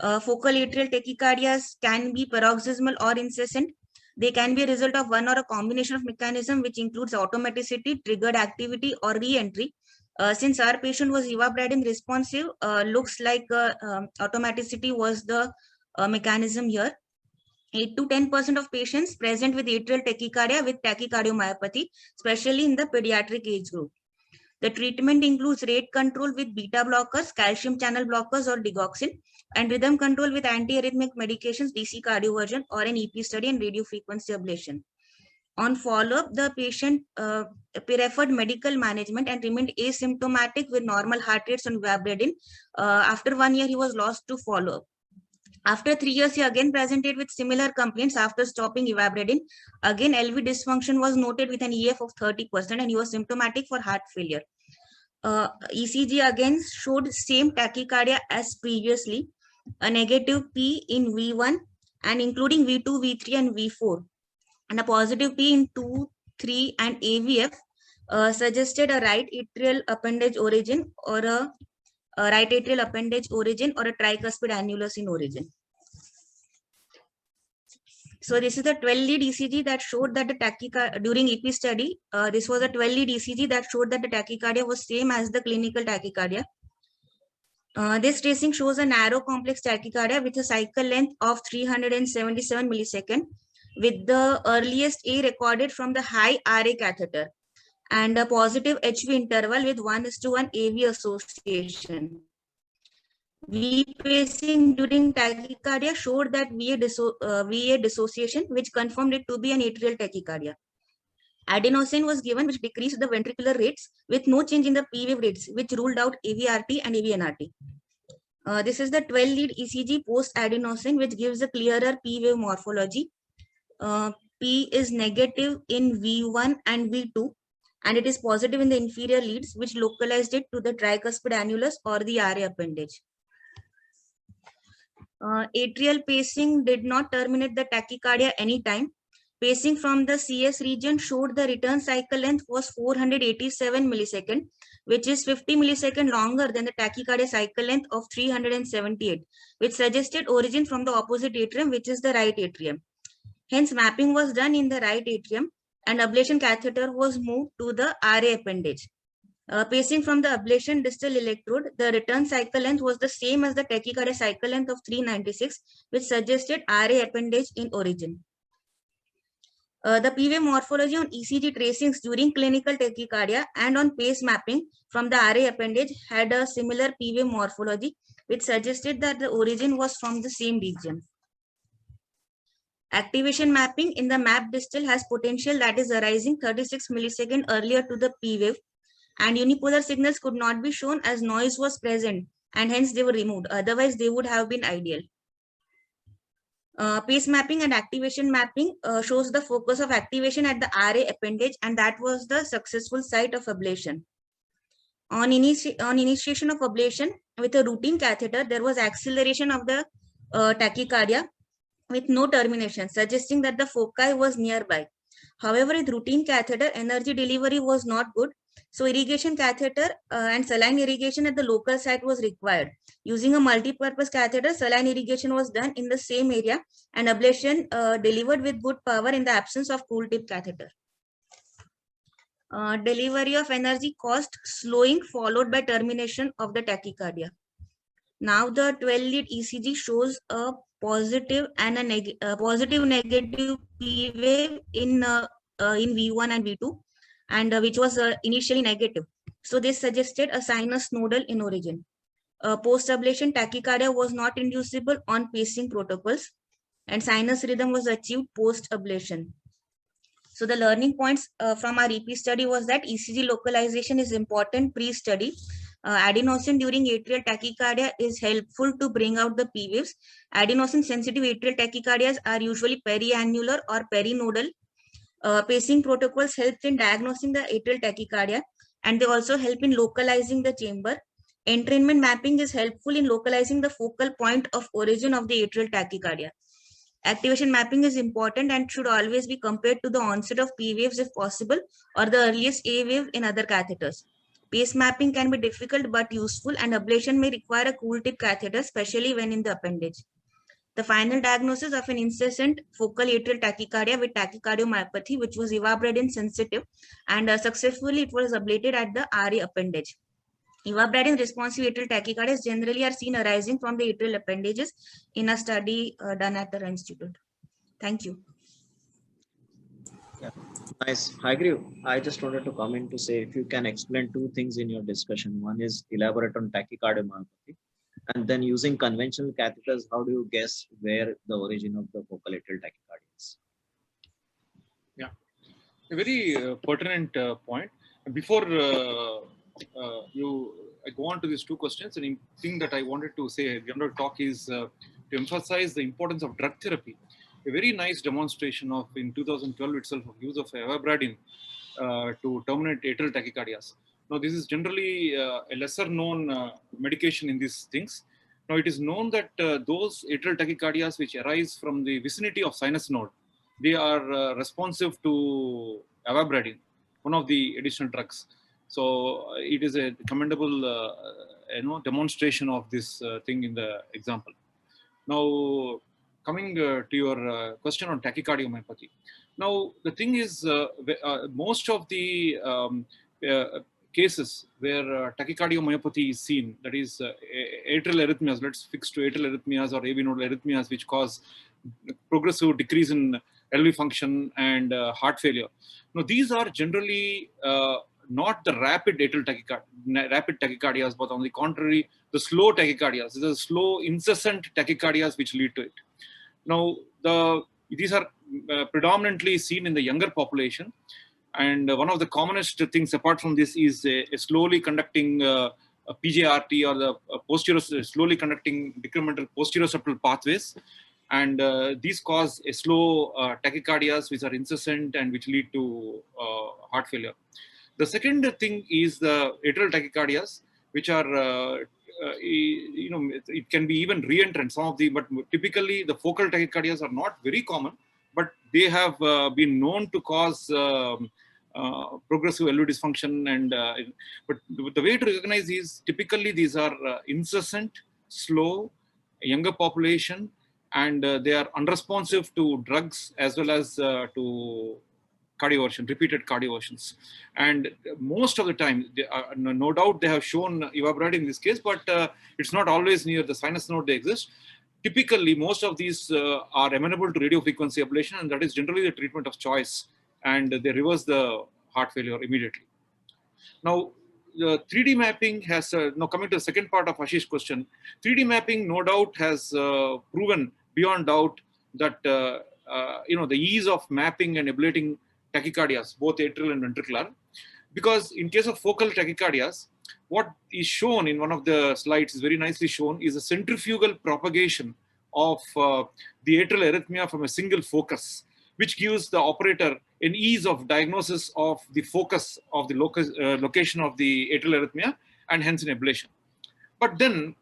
Focal atrial tachycardias can be paroxysmal or incessant. They can be a result of one or a combination of mechanism, which includes automaticity, triggered activity, or re-entry. Since our patient was ivabradine responsive, looks like automaticity was the mechanism here. 8 to 10% of patients present with atrial tachycardia with tachycardiomyopathy, especially in the pediatric age group. The treatment includes rate control with beta blockers, calcium channel blockers, or digoxin, and rhythm control with antiarrhythmic medications, DC cardioversion, or an EP study and radiofrequency ablation. On follow-up, the patient preferred medical management and remained asymptomatic with normal heart rates on ivabradine. After 1 year, he was lost to follow-up. After 3 years, he again presented with similar complaints after stopping ivabradine. Again, LV dysfunction was noted with an EF of 30% and he was symptomatic for heart failure. ECG again showed same tachycardia as previously, a negative P in V1 and including V2, V3 and V4, and a positive P in 2, 3 and AVF suggested a right atrial appendage origin or a right atrial appendage origin or a tricuspid annulus in origin. So this is the 12-lead ECG that showed that the tachycardia during EP study. This was a 12-lead ECG that showed that the tachycardia was same as the clinical tachycardia. This tracing shows a narrow complex tachycardia with a cycle length of 377 milliseconds. with the earliest A recorded from the high RA catheter and a positive HV interval with 1:1 AV association. V pacing during tachycardia showed that VA dissociation, which confirmed it to be an atrial tachycardia. Adenosine was given, which decreased the ventricular rates with no change in the P wave rates, which ruled out AVRT and AVNRT. This is the 12-lead ECG post-adenosine, which gives a clearer P wave morphology. P is negative in V1 and V2, and it is positive in the inferior leads, which localized it to the tricuspid annulus or the RA appendage. Atrial pacing did not terminate the tachycardia anytime. Pacing from the CS region showed the return cycle length was 487 millisecond, which is 50 millisecond longer than the tachycardia cycle length of 378, which suggested origin from the opposite atrium, which is the right atrium. Hence, mapping was done in the right atrium and ablation catheter was moved to the RA appendage. Pacing from the ablation distal electrode, the return cycle length was the same as the tachycardia cycle length of 396, which suggested RA appendage in origin. The P wave morphology on ECG tracings during clinical tachycardia and on pace mapping from the RA appendage had a similar P wave morphology, which suggested that the origin was from the same region. Activation mapping in the map distal has potential that is arising 36 millisecond earlier to the P wave, and unipolar signals could not be shown as noise was present, and hence they were removed. Otherwise, they would have been ideal. Pace mapping and activation mapping shows the focus of activation at the RA appendage, and that was the successful site of ablation. On initiation of ablation with a routine catheter, there was acceleration of the tachycardia with no termination, suggesting that the foci was nearby. However, with routine catheter, energy delivery was not good. So irrigation catheter and saline irrigation at the local site was required. Using a multi-purpose catheter, saline irrigation was done in the same area and ablation delivered with good power in the absence of cool tip catheter. Delivery of energy caused slowing followed by termination of the tachycardia. Now the 12-lead ECG shows a positive and a positive negative P wave in V1 and V2, and which was initially negative. So this suggested a sinus nodal in origin. Post-ablation tachycardia was not inducible on pacing protocols, and sinus rhythm was achieved post-ablation. So the learning points from our EP study was that ECG localization is important pre-study. Adenosine during atrial tachycardia is helpful to bring out the P waves. Adenosine sensitive atrial tachycardias are usually periannular or perinodal. Pacing protocols help in diagnosing the atrial tachycardia, and they also help in localizing the chamber. Entrainment mapping is helpful in localizing the focal point of origin of the atrial tachycardia. Activation mapping is important and should always be compared to the onset of P waves if possible, or the earliest A wave in other catheters. Pace mapping can be difficult but useful, and ablation may require a cool tip catheter, especially when in the appendage. The final diagnosis of an incessant focal atrial tachycardia with tachycardiomyopathy, which was ivabradine sensitive, and successfully it was ablated at the RA appendage. Ivabradine responsive atrial tachycardias generally are seen arising from the atrial appendages in a study done at the institute. Thank you. Yeah, nice. Haigreve, I just wanted to come in to say if you can explain two things in your discussion. One is elaborate on tachycardiomyopathy, and then using conventional catheters, how do you guess where the origin of the focal atrial tachycardia is? Yeah, a very pertinent point. Before I go on to these two questions, the thing that I wanted to say, general talk is to emphasize the importance of drug therapy. A very nice demonstration of in 2012 itself of use of ivabradine to terminate atrial tachycardias. Now, this is generally a lesser known medication in these things. Now, it is known that those atrial tachycardias which arise from the vicinity of sinus node, they are responsive to ivabradine, one of the additional drugs. So it is a commendable demonstration of this thing in the example. Now, coming to your question on tachycardiomyopathy. Now, the thing is, most of the cases where tachycardiomyopathy is seen, that is atrial arrhythmias, let's fix to atrial arrhythmias or AV nodal arrhythmias, which cause progressive decrease in LV function, and heart failure. Now, these are generally not the rapid tachycardias, but on the contrary, the slow tachycardias. These are slow, incessant tachycardias which lead to it. Now, these are predominantly seen in the younger population. And one of the commonest things apart from this is a slowly conducting a PJRT, or the slowly conducting decremental posterior septal pathways. And these cause a slow tachycardias which are incessant and which lead to heart failure. The second thing is the atrial tachycardias, which are, it can be even reentrant, some of the, but typically the focal tachycardias are not very common, but they have been known to cause progressive LV dysfunction. And but the way to recognize is typically these are incessant, slow, younger population, and they are unresponsive to drugs as well as to cardioversion, repeated cardioversions. And most of the time, no doubt they have shown evaporate in this case, but it's not always near the sinus node they exist. Typically, most of these are amenable to radiofrequency ablation, and that is generally the treatment of choice, and they reverse the heart failure immediately. Now, the 3D mapping has, now coming to the second part of Ashish's question, 3D mapping no doubt has proven beyond doubt that the ease of mapping and ablating tachycardias, both atrial and ventricular, because in case of focal tachycardias, what is shown in one of the slides is very nicely shown is a centrifugal propagation of the atrial arrhythmia from a single focus, which gives the operator an ease of diagnosis of the focus of the location of the atrial arrhythmia, and hence an ablation. But then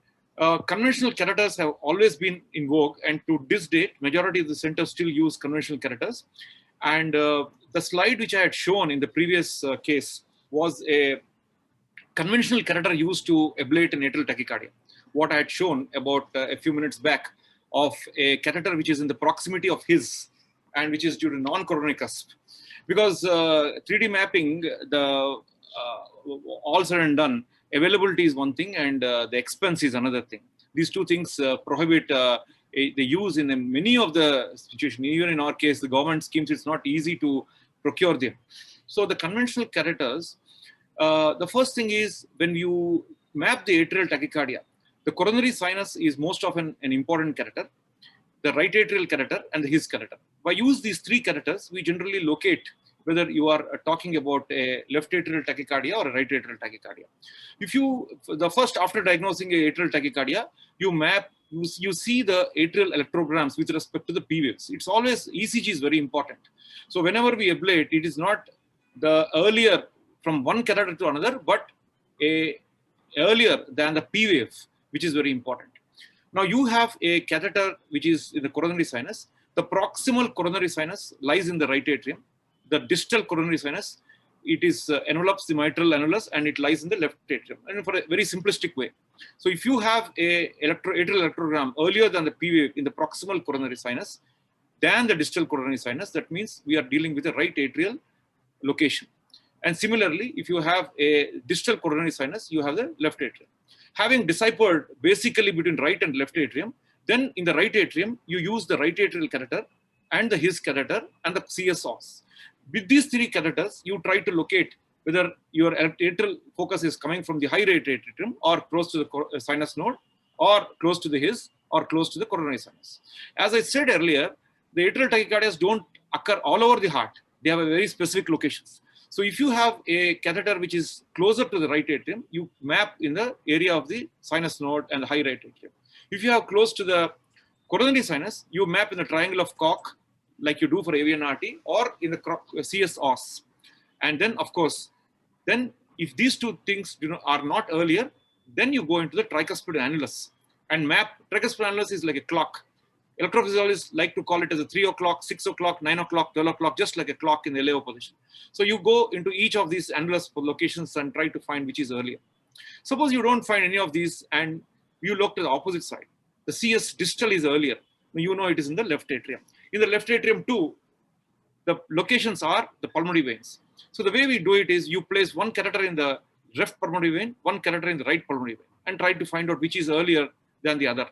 conventional catheters have always been in vogue, and to this date, majority of the centers still use conventional catheters. And the slide which I had shown in the previous case was a conventional catheter used to ablate an atrial tachycardia. What I had shown about a few minutes back of a catheter which is in the proximity of his, and which is due to non-coronary cusp. Because 3D mapping, all said and done, availability is one thing, and the expense is another thing. These two things prohibit the use in many of the situations. Even in our case, the government schemes, it's not easy to procure them. So the conventional catheters, the first thing is when you map the atrial tachycardia, the coronary sinus is most often an important catheter, the right atrial catheter, and the his catheter. By use these three catheters, we generally locate whether you are talking about a left atrial tachycardia or a right atrial tachycardia. If you, after diagnosing a atrial tachycardia, you map, you see the atrial electrograms with respect to the P waves. It's always, ECG is very important. So whenever we ablate, it is not the earlier from one catheter to another, but earlier than the P wave, which is very important. Now you have a catheter which is in the coronary sinus. The proximal coronary sinus lies in the right atrium. The distal coronary sinus, it is envelops the mitral annulus, and it lies in the left atrium, and for a very simplistic way. So if you have a atrial electrogram earlier than the P wave in the proximal coronary sinus than the distal coronary sinus, that means we are dealing with a right atrial location. And similarly, if you have a distal coronary sinus, you have the left atrium. Having deciphered basically between right and left atrium, then in the right atrium, you use the right atrial catheter and the his catheter and the CS os. With these three catheters, you try to locate whether your atrial focus is coming from the high right atrium or close to the sinus node, or close to the his, or close to the coronary sinus. As I said earlier, the atrial tachycardias don't occur all over the heart. They have a very specific locations. So if you have a catheter which is closer to the right atrium, you map in the area of the sinus node and the high right atrium. If you have close to the coronary sinus, you map in the triangle of Koch, like you do for AVNRT, or in the CS os. And then, of course, then if these two things are not earlier, then you go into the tricuspid annulus and map. Tricuspid annulus is like a clock. Electrophysiologists like to call it as a 3 o'clock, 6 o'clock, 9 o'clock, 12 o'clock, just like a clock in the LAO position. So you go into each of these annulus locations and try to find which is earlier. Suppose you don't find any of these and you look to the opposite side. The CS distal is earlier. You know it is in the left atrium. In the left atrium too, the locations are the pulmonary veins. So the way we do it is you place one catheter in the left pulmonary vein, one catheter in the right pulmonary vein, and try to find out which is earlier than the other.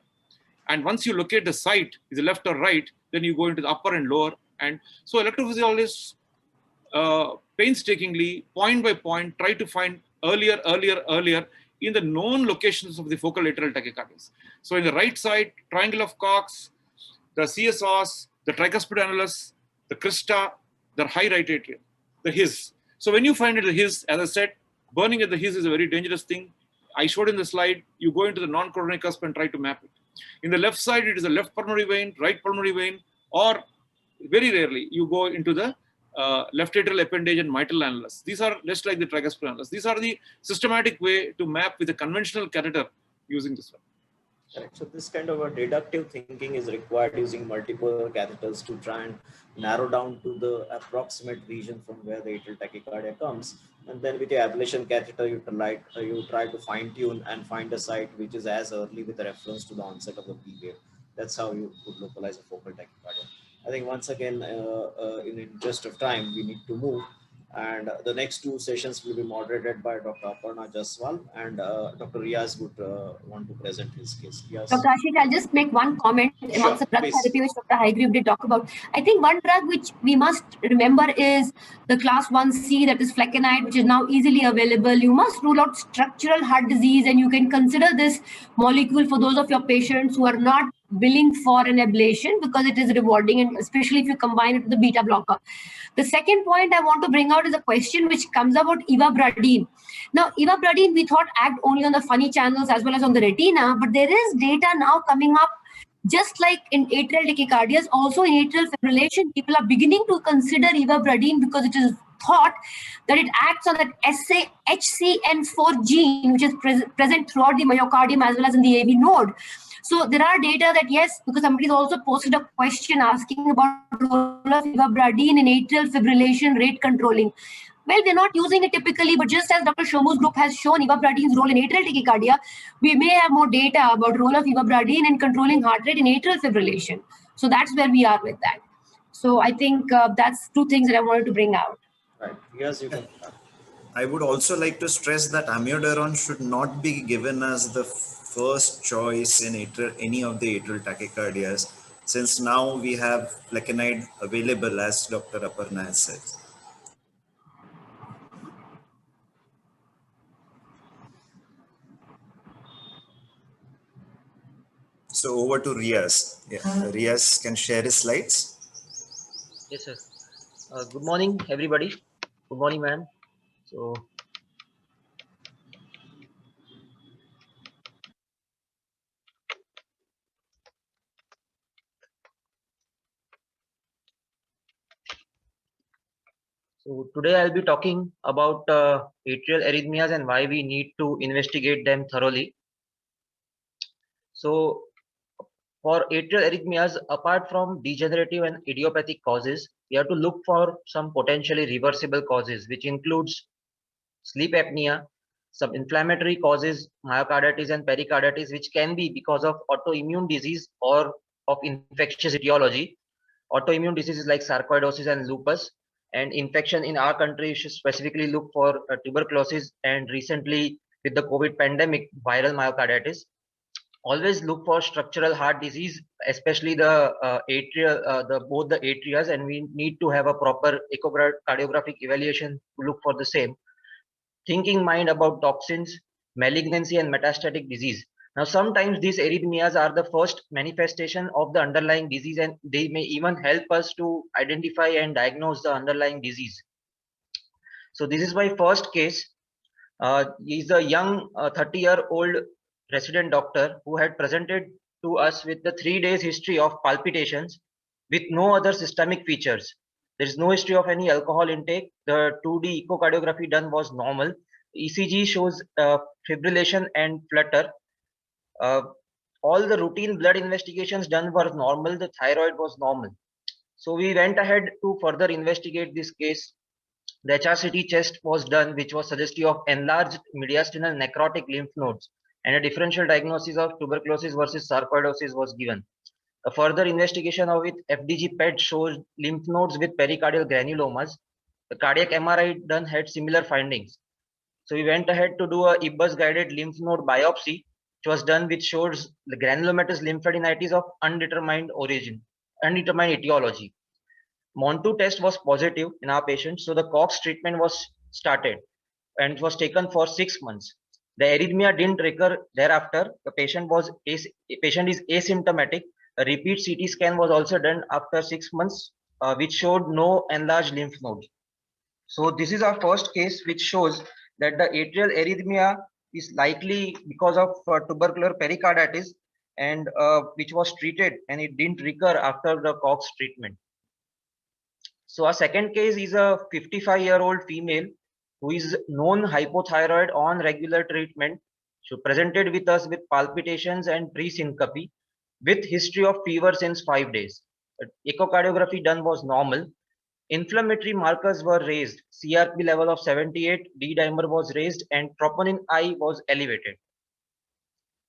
And once you locate the site, is it left or right, then you go into the upper and lower And so electrophysiologists painstakingly, point by point, try to find earlier in the known locations of the focal atrial tachycardias. So in the right side, triangle of Cox, the CSOs, the tricuspid annulus, the crista, the high right atrium, the His. So when you find it the His, as I said, burning at the His is a very dangerous thing. I showed in the slide, you go into the non-coronary cusp and try to map it. In the left side, it is a left pulmonary vein, right pulmonary vein, or very rarely you go into the left atrial appendage and mitral annulus. These are just like the tricuspid annulus. These are the systematic way to map with a conventional catheter using this one. Correct. So this kind of a deductive thinking is required using multiple catheters to try and narrow down to the approximate region from where the atrial tachycardia comes. And then with your ablation catheter, you try to fine tune and find a site which is as early with a reference to the onset of the P wave. That's how you would localize a focal tachycardia. I think once again, in the interest of time, we need to move. And the next two sessions will be moderated by Dr. Aparna Jaswal, and Dr. Riaz would want to present his case. Yes. Dr. Ashish, I'll just make one comment amongst the drug therapy which Dr. Highgrave did talk about. I think one drug which we must remember is the class 1C, that is flecainide, which is now easily available. You must rule out structural heart disease, and you can consider this molecule for those of your patients who are not willing for an ablation, because it is rewarding, and especially if you combine it with the beta blocker. The second point I want to bring out is a question which comes about ivabradine. Now, ivabradine, we thought act only on the funny channels as well as on the retina, but there is data now coming up, just like in atrial tachycardias, also in atrial fibrillation, people are beginning to consider ivabradine because it is thought that it acts on that HCN4 gene, which is present throughout the myocardium as well as in the AV node. So there are data that, yes, because somebody's also posted a question asking about the role of ivabradine in atrial fibrillation rate controlling. Well, we're not using it typically, but just as Dr. Shomu's group has shown ivabradine's role in atrial tachycardia, we may have more data about the role of ivabradine in controlling heart rate in atrial fibrillation. So that's where we are with that. So I think that's two things that I wanted to bring out. Right. Yes, you can. I would also like to stress that amiodarone should not be given as the first choice in any of the atrial tachycardias, since now we have flecainide available, as Dr. Aparna has said. So over to Riaz. Yeah. Riaz can share his slides. Yes, sir. Good morning, everybody. Good morning, ma'am. So today I'll be talking about atrial arrhythmias and why we need to investigate them thoroughly. So for atrial arrhythmias, apart from degenerative and idiopathic causes, we have to look for some potentially reversible causes, which includes sleep apnea, some inflammatory causes, myocarditis and pericarditis, which can be because of autoimmune disease or of infectious etiology. Autoimmune diseases like sarcoidosis and lupus, and infection in our country, you should specifically look for tuberculosis, and recently with the COVID pandemic, viral myocarditis. Always look for structural heart disease, especially the both the atrias, and we need to have a proper echocardiographic evaluation to look for the same. Thinking mind about toxins, malignancy and metastatic disease. Now, sometimes these arrhythmias are the first manifestation of the underlying disease, and they may even help us to identify and diagnose the underlying disease. So this is my first case. He's a young 30-year-old resident doctor who had presented to us with the 3 days history of palpitations with no other systemic features. There is no history of any alcohol intake. The 2D echocardiography done was normal. ECG shows fibrillation and flutter. All the routine blood investigations done were normal. The thyroid was normal. So we went ahead to further investigate this case. The HRCT test was done, which was suggestive of enlarged mediastinal necrotic lymph nodes, and a differential diagnosis of tuberculosis versus sarcoidosis was given. A further investigation of it, FDG PET shows lymph nodes with pericardial granulomas. The cardiac MRI done had similar findings. So we went ahead to do a IBUS guided lymph node biopsy, which was done, which shows the granulomatous lymphadenitis of undetermined origin, undetermined etiology. MON2 test was positive in our patient, so the COX treatment was started and was taken for 6 months. The arrhythmia didn't recur thereafter. The patient is asymptomatic. A repeat CT scan was also done after 6 months, which showed no enlarged lymph nodes. So this is our first case, which shows that the atrial arrhythmia is likely because of tubercular pericarditis, and which was treated and it didn't recur after the COX treatment. So our second case is a 55-year-old female who is known hypothyroid on regular treatment. She presented with us with palpitations and pre-syncope with history of fever since 5 days. Echocardiography done was normal. Inflammatory markers were raised. CRP level of 78, D-dimer was raised, and troponin I was elevated.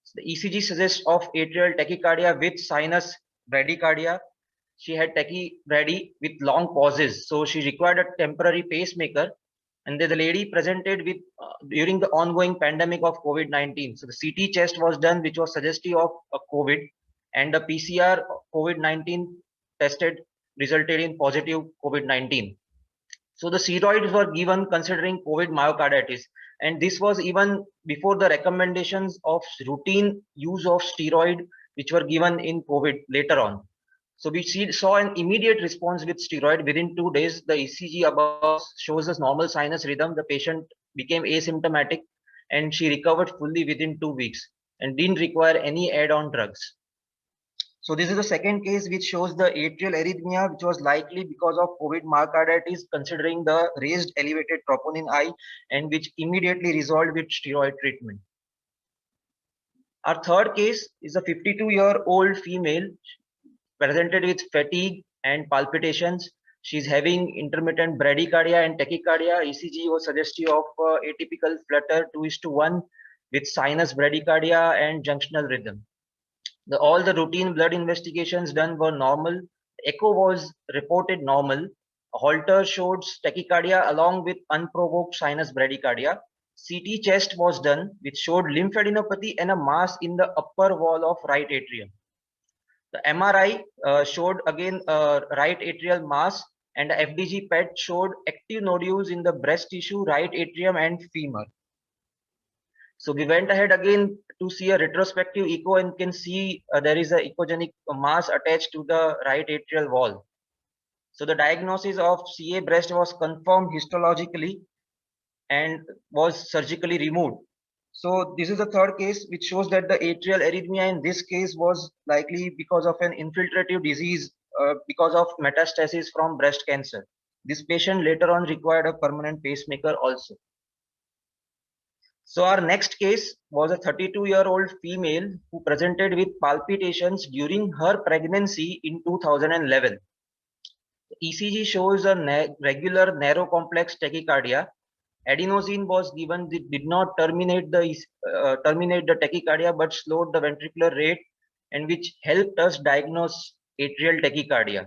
So the ECG suggests of atrial tachycardia with sinus bradycardia. She had tachybrady with long pauses, so she required a temporary pacemaker. And the lady presented with during the ongoing pandemic of COVID-19. So the CT chest was done, which was suggestive of COVID, and the PCR COVID-19 tested resulted in positive COVID-19. So the steroids were given considering COVID myocarditis, and this was even before the recommendations of routine use of steroid, which were given in COVID later on. So we saw an immediate response with steroid within 2 days. The ECG above shows us normal sinus rhythm. The patient became asymptomatic and she recovered fully within 2 weeks and didn't require any add-on drugs. So this is the second case which shows the atrial arrhythmia, which was likely because of COVID myocarditis, considering the raised elevated troponin I, and which immediately resolved with steroid treatment. Our third case is a 52-year-old female presented with fatigue and palpitations. She's having intermittent bradycardia and tachycardia. ECG was suggestive of atypical flutter 2:1 with sinus bradycardia and junctional rhythm. All the routine blood investigations done were normal. Echo was reported normal. Holter showed tachycardia along with unprovoked sinus bradycardia. CT chest was done, which showed lymphadenopathy and a mass in the upper wall of right atrium. The MRI showed again right atrial mass, and the FDG PET showed active nodules in the breast tissue, right atrium, and femur. So we went ahead again to see a retrospective echo and can see there is a echogenic mass attached to the right atrial wall. So the diagnosis of CA breast was confirmed histologically and was surgically removed. So this is the third case which shows that the atrial arrhythmia in this case was likely because of an infiltrative disease because of metastasis from breast cancer. This patient later on required a permanent pacemaker also. So our next case was a 32-year-old female who presented with palpitations during her pregnancy in 2011. The ECG shows a regular narrow complex tachycardia. Adenosine was given, it did not terminate the tachycardia but slowed the ventricular rate, and which helped us diagnose atrial tachycardia.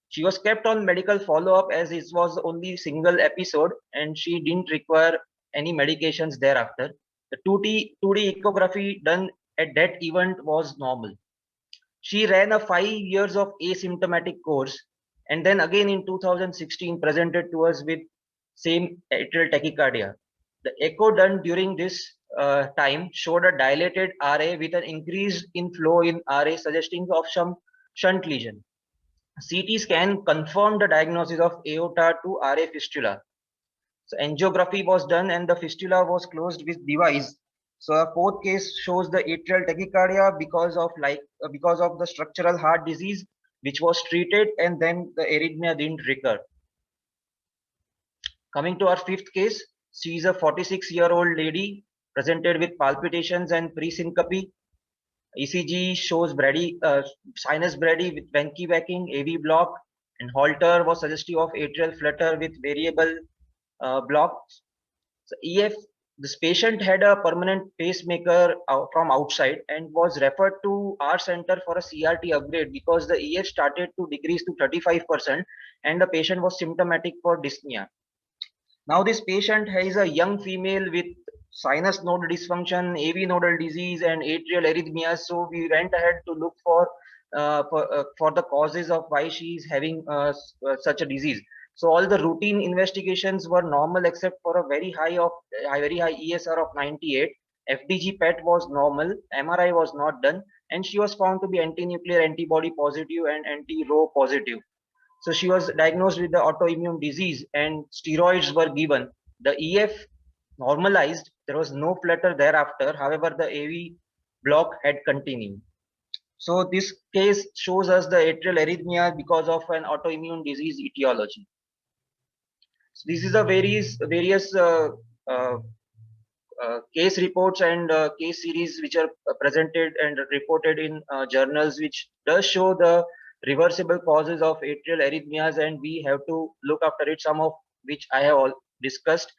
She was kept on medical follow-up as it was only single episode and she didn't require any medications thereafter. The 2D echography done at that event was normal. She ran a 5 years of asymptomatic course and then again in 2016 presented to us with same atrial tachycardia. The echo done during this time showed a dilated RA with an increase in flow in RA suggesting of some shunt lesion. CT scan confirmed the diagnosis of aorta to RA fistula. So angiography was done and the fistula was closed with device. So a fourth case shows the atrial tachycardia because of the structural heart disease, which was treated and then the arrhythmia didn't recur. Coming to our fifth case, she is a 46-year-old lady presented with palpitations and pre-syncope. ECG shows sinus brady with Wenke backing, AV block, and Holter was suggestive of atrial flutter with variable blocks. So EF, this patient had a permanent pacemaker from outside and was referred to our center for a CRT upgrade because the EF started to decrease to 35% and the patient was symptomatic for dyspnea. Now this patient is a young female with sinus node dysfunction, AV nodal disease, and atrial arrhythmias. So we went ahead to look for for the causes of why she is having such a disease. So all the routine investigations were normal except for a very high ESR of 98. FDG PET was normal, MRI was not done, and she was found to be anti-nuclear antibody positive and anti-Rho positive. So she was diagnosed with the autoimmune disease and steroids were given. The EF normalized, there was no flutter thereafter. However, the AV block had continued. So this case shows us the atrial arrhythmia because of an autoimmune disease etiology. So this is the various case reports and case series which are presented and reported in journals, which does show the reversible causes of atrial arrhythmias, and we have to look after it, some of which I have all discussed.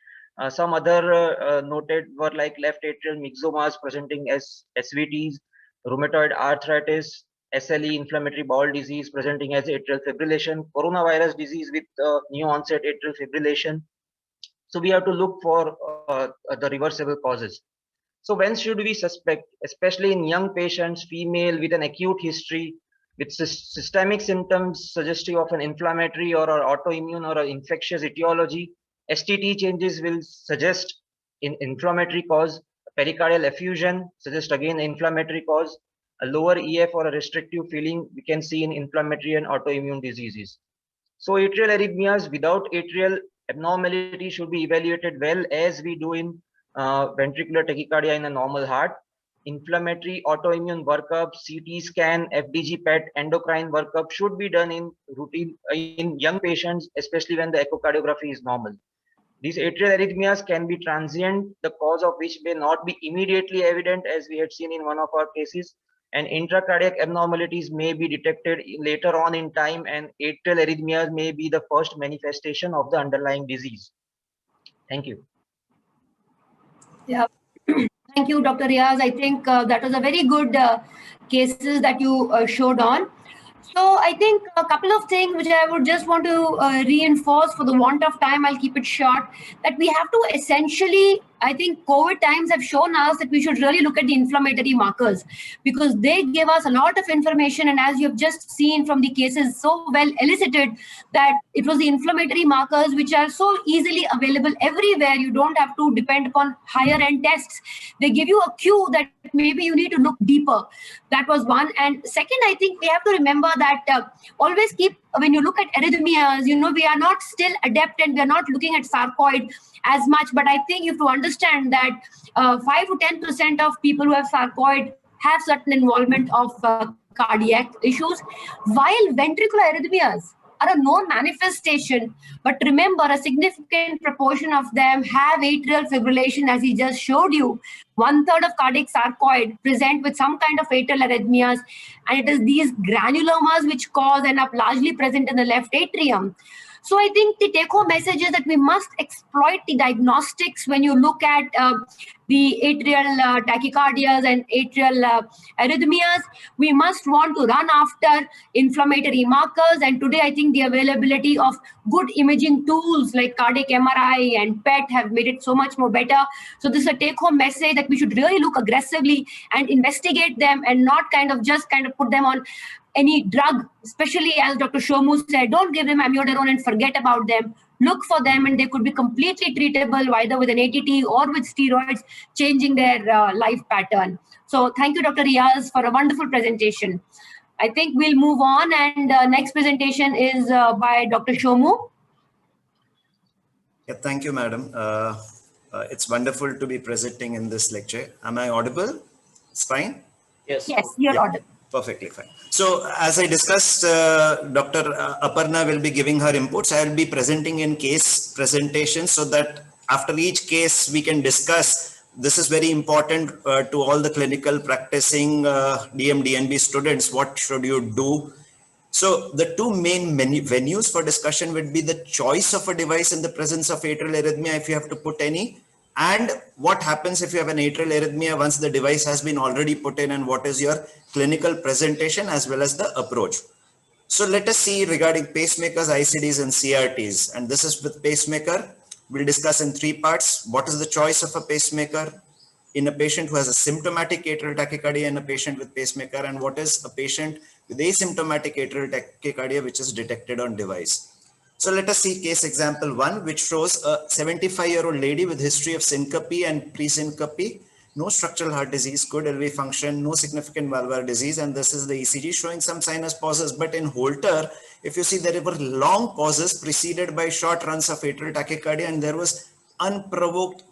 Some other noted were like left atrial myxomas presenting as SVTs, rheumatoid arthritis, SLE, inflammatory bowel disease presenting as atrial fibrillation, coronavirus disease with new onset atrial fibrillation. So we have to look for the reversible causes. So when should we suspect, especially in young patients, female with an acute history, with systemic symptoms suggestive of an inflammatory or autoimmune or infectious etiology? STT changes will suggest in inflammatory cause. Pericardial effusion suggests again inflammatory cause. A lower EF or a restrictive feeling we can see in inflammatory and autoimmune diseases. So atrial arrhythmias without atrial abnormality should be evaluated well, as we do in ventricular tachycardia in a normal heart. Inflammatory autoimmune workup, CT scan, FDG PET, endocrine workup should be done in routine in young patients, especially when the echocardiography is normal. These atrial arrhythmias can be transient, the cause of which may not be immediately evident, as we had seen in one of our cases, and intracardiac abnormalities may be detected later on in time, and atrial arrhythmias may be the first manifestation of the underlying disease. Thank you. Yeah. Thank you, Dr. Riaz. I think that was a very good cases that you showed on. So I think a couple of things which I would just want to reinforce for the want of time, I'll keep it short, that we have to essentially, I think COVID times have shown us that we should really look at the inflammatory markers, because they give us a lot of information. And as you've just seen from the cases, so well elicited that it was the inflammatory markers which are so easily available everywhere. You don't have to depend upon higher end tests. They give you a cue that maybe you need to look deeper. That was one. And second, I think we have to remember that always keep, when you look at arrhythmias, you know, we are not still adept and we are not looking at sarcoid as much, but I think you have to understand that 5 to 10% of people who have sarcoid have certain involvement of cardiac issues, while ventricular arrhythmias are a known manifestation. But remember, a significant proportion of them have atrial fibrillation, as he just showed you. 1/3 of cardiac sarcoid present with some kind of atrial arrhythmias, and it is these granulomas which cause and are largely present in the left atrium. So I think the take-home message is that we must exploit the diagnostics when you look at the atrial tachycardias and atrial arrhythmias. We must want to run after inflammatory markers. And today, I think the availability of good imaging tools like cardiac MRI and PET have made it so much more better. So this is a take-home message that we should really look aggressively and investigate them, and not kind of put them on any drug, especially as Dr. Shomu said, don't give them amiodarone and forget about them. Look for them, and they could be completely treatable either with an ATT or with steroids, changing their life pattern. So thank you, Dr. Riaz, for a wonderful presentation. I think we'll move on, and next presentation is by Dr. Shomu. Yeah, thank you, madam. It's wonderful to be presenting in this lecture. Am I audible? It's fine? Yes. Yes, you're audible. Perfectly fine. So as I discussed, Dr. Aparna will be giving her inputs. I will be presenting in case presentations, so that after each case we can discuss. This is very important to all the clinical practicing DM, DNB students. What should you do? So the two main venues for discussion would be the choice of a device in the presence of atrial arrhythmia, if you have to put any, and what happens if you have an atrial arrhythmia once the device has been already put in, and what is your clinical presentation as well as the approach. So let us see regarding pacemakers, ICDs and CRTs. And this is with pacemaker. We'll discuss in 3 parts. What is the choice of a pacemaker in a patient who has a symptomatic atrial tachycardia and a patient with pacemaker, and what is a patient with asymptomatic atrial tachycardia, which is detected on device. So let us see case example 1, which shows a 75-year-old lady with history of syncope and pre-syncope, no structural heart disease, good LV function, no significant valvular disease, and this is the ECG showing some sinus pauses. But in Holter, if you see, there were long pauses preceded by short runs of atrial tachycardia, and there was unprovoked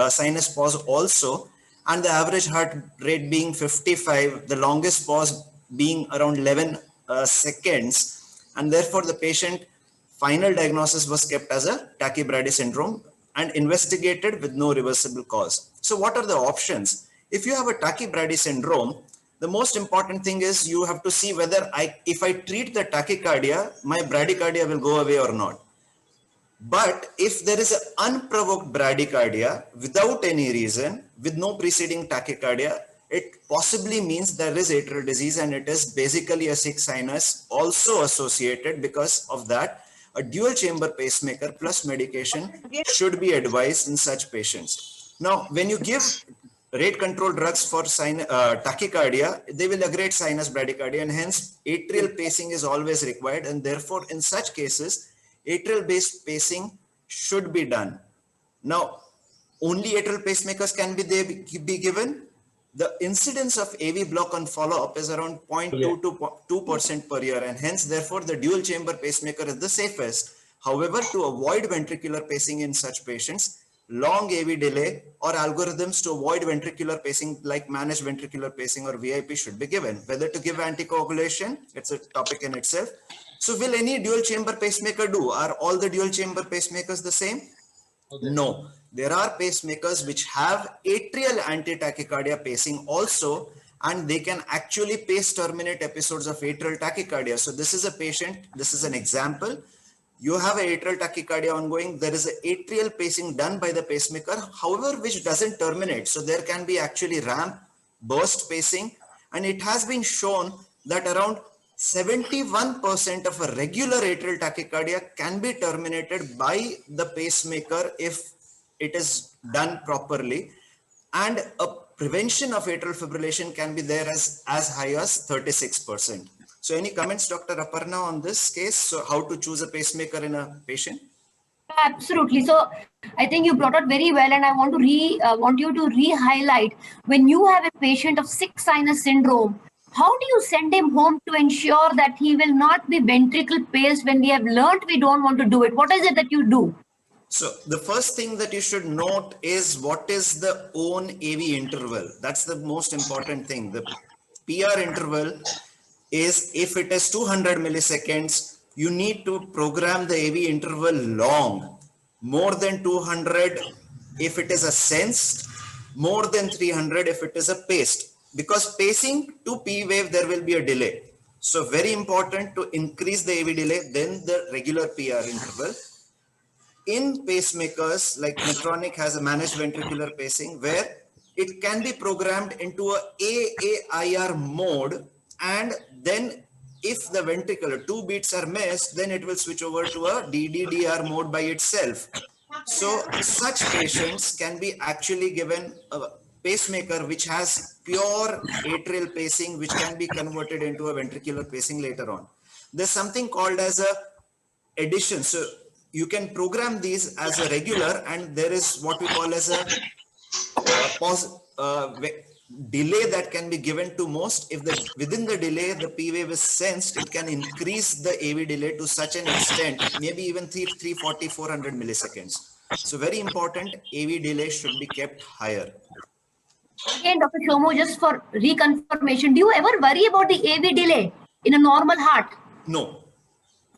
sinus pause also, and the average heart rate being 55, the longest pause being around 11 seconds, and therefore the patient final diagnosis was kept as a tachybrady syndrome and investigated with no reversible cause. So what are the options? If you have a tachybrady syndrome, the most important thing is you have to see whether if I treat the tachycardia, my bradycardia will go away or not. But if there is an unprovoked bradycardia without any reason, with no preceding tachycardia, it possibly means there is atrial disease, and it is basically a sick sinus also associated. Because of that, a dual chamber pacemaker plus medication should be advised in such patients. Now, when you give rate control drugs for tachycardia, they will aggravate sinus bradycardia, and hence atrial pacing is always required. And therefore, in such cases, atrial based pacing should be done. Now, only atrial pacemakers can be given. The incidence of AV block on follow-up is around 0.2 to 2% per year, and hence, therefore, the dual chamber pacemaker is the safest. However, to avoid ventricular pacing in such patients, long AV delay or algorithms to avoid ventricular pacing like managed ventricular pacing or VIP should be given. Whether to give anticoagulation, it's a topic in itself. So will any dual chamber pacemaker do? Are all the dual chamber pacemakers the same? No, there are pacemakers which have atrial anti-tachycardia pacing also, and they can actually pace terminate episodes of atrial tachycardia. So this is a patient, this is an example. You have an atrial tachycardia ongoing, there is an atrial pacing done by the pacemaker, however, which doesn't terminate. So there can be actually ramp burst pacing, and it has been shown that around 71% of a regular atrial tachycardia can be terminated by the pacemaker if it is done properly, and a prevention of atrial fibrillation can be there as high as 36%. So any comments, Dr. Aparna, on this case? So how to choose a pacemaker in a patient? Absolutely. So I think you brought out very well, and I want you to re-highlight, when you have a patient of sick sinus syndrome, how do you send him home to ensure that he will not be ventricle paced when we have learned we don't want to do it? What is it that you do? So the first thing that you should note is what is the own AV interval. That's the most important thing. The PR interval is, if it is 200 milliseconds, you need to program the AV interval long, more than 200 if it is a sensed, more than 300 if it is a paced. Because pacing to P wave, there will be a delay. So very important to increase the AV delay than the regular PR interval. In pacemakers, like Medtronic has a managed ventricular pacing where it can be programmed into a AAIR mode, and then if the ventricular 2 beats are missed, then it will switch over to a DDDR mode by itself. So such patients can be actually given a pacemaker which has pure atrial pacing, which can be converted into a ventricular pacing later on. There's something called as a addition. So you can program these as a regular, and there is what we call as a delay that can be given to most. If within the delay the P wave is sensed, it can increase the AV delay to such an extent, maybe even 340, 400 milliseconds. So very important, AV delay should be kept higher. Again, Dr. Shomu, just for reconfirmation, do you ever worry about the AV delay in a normal heart? No.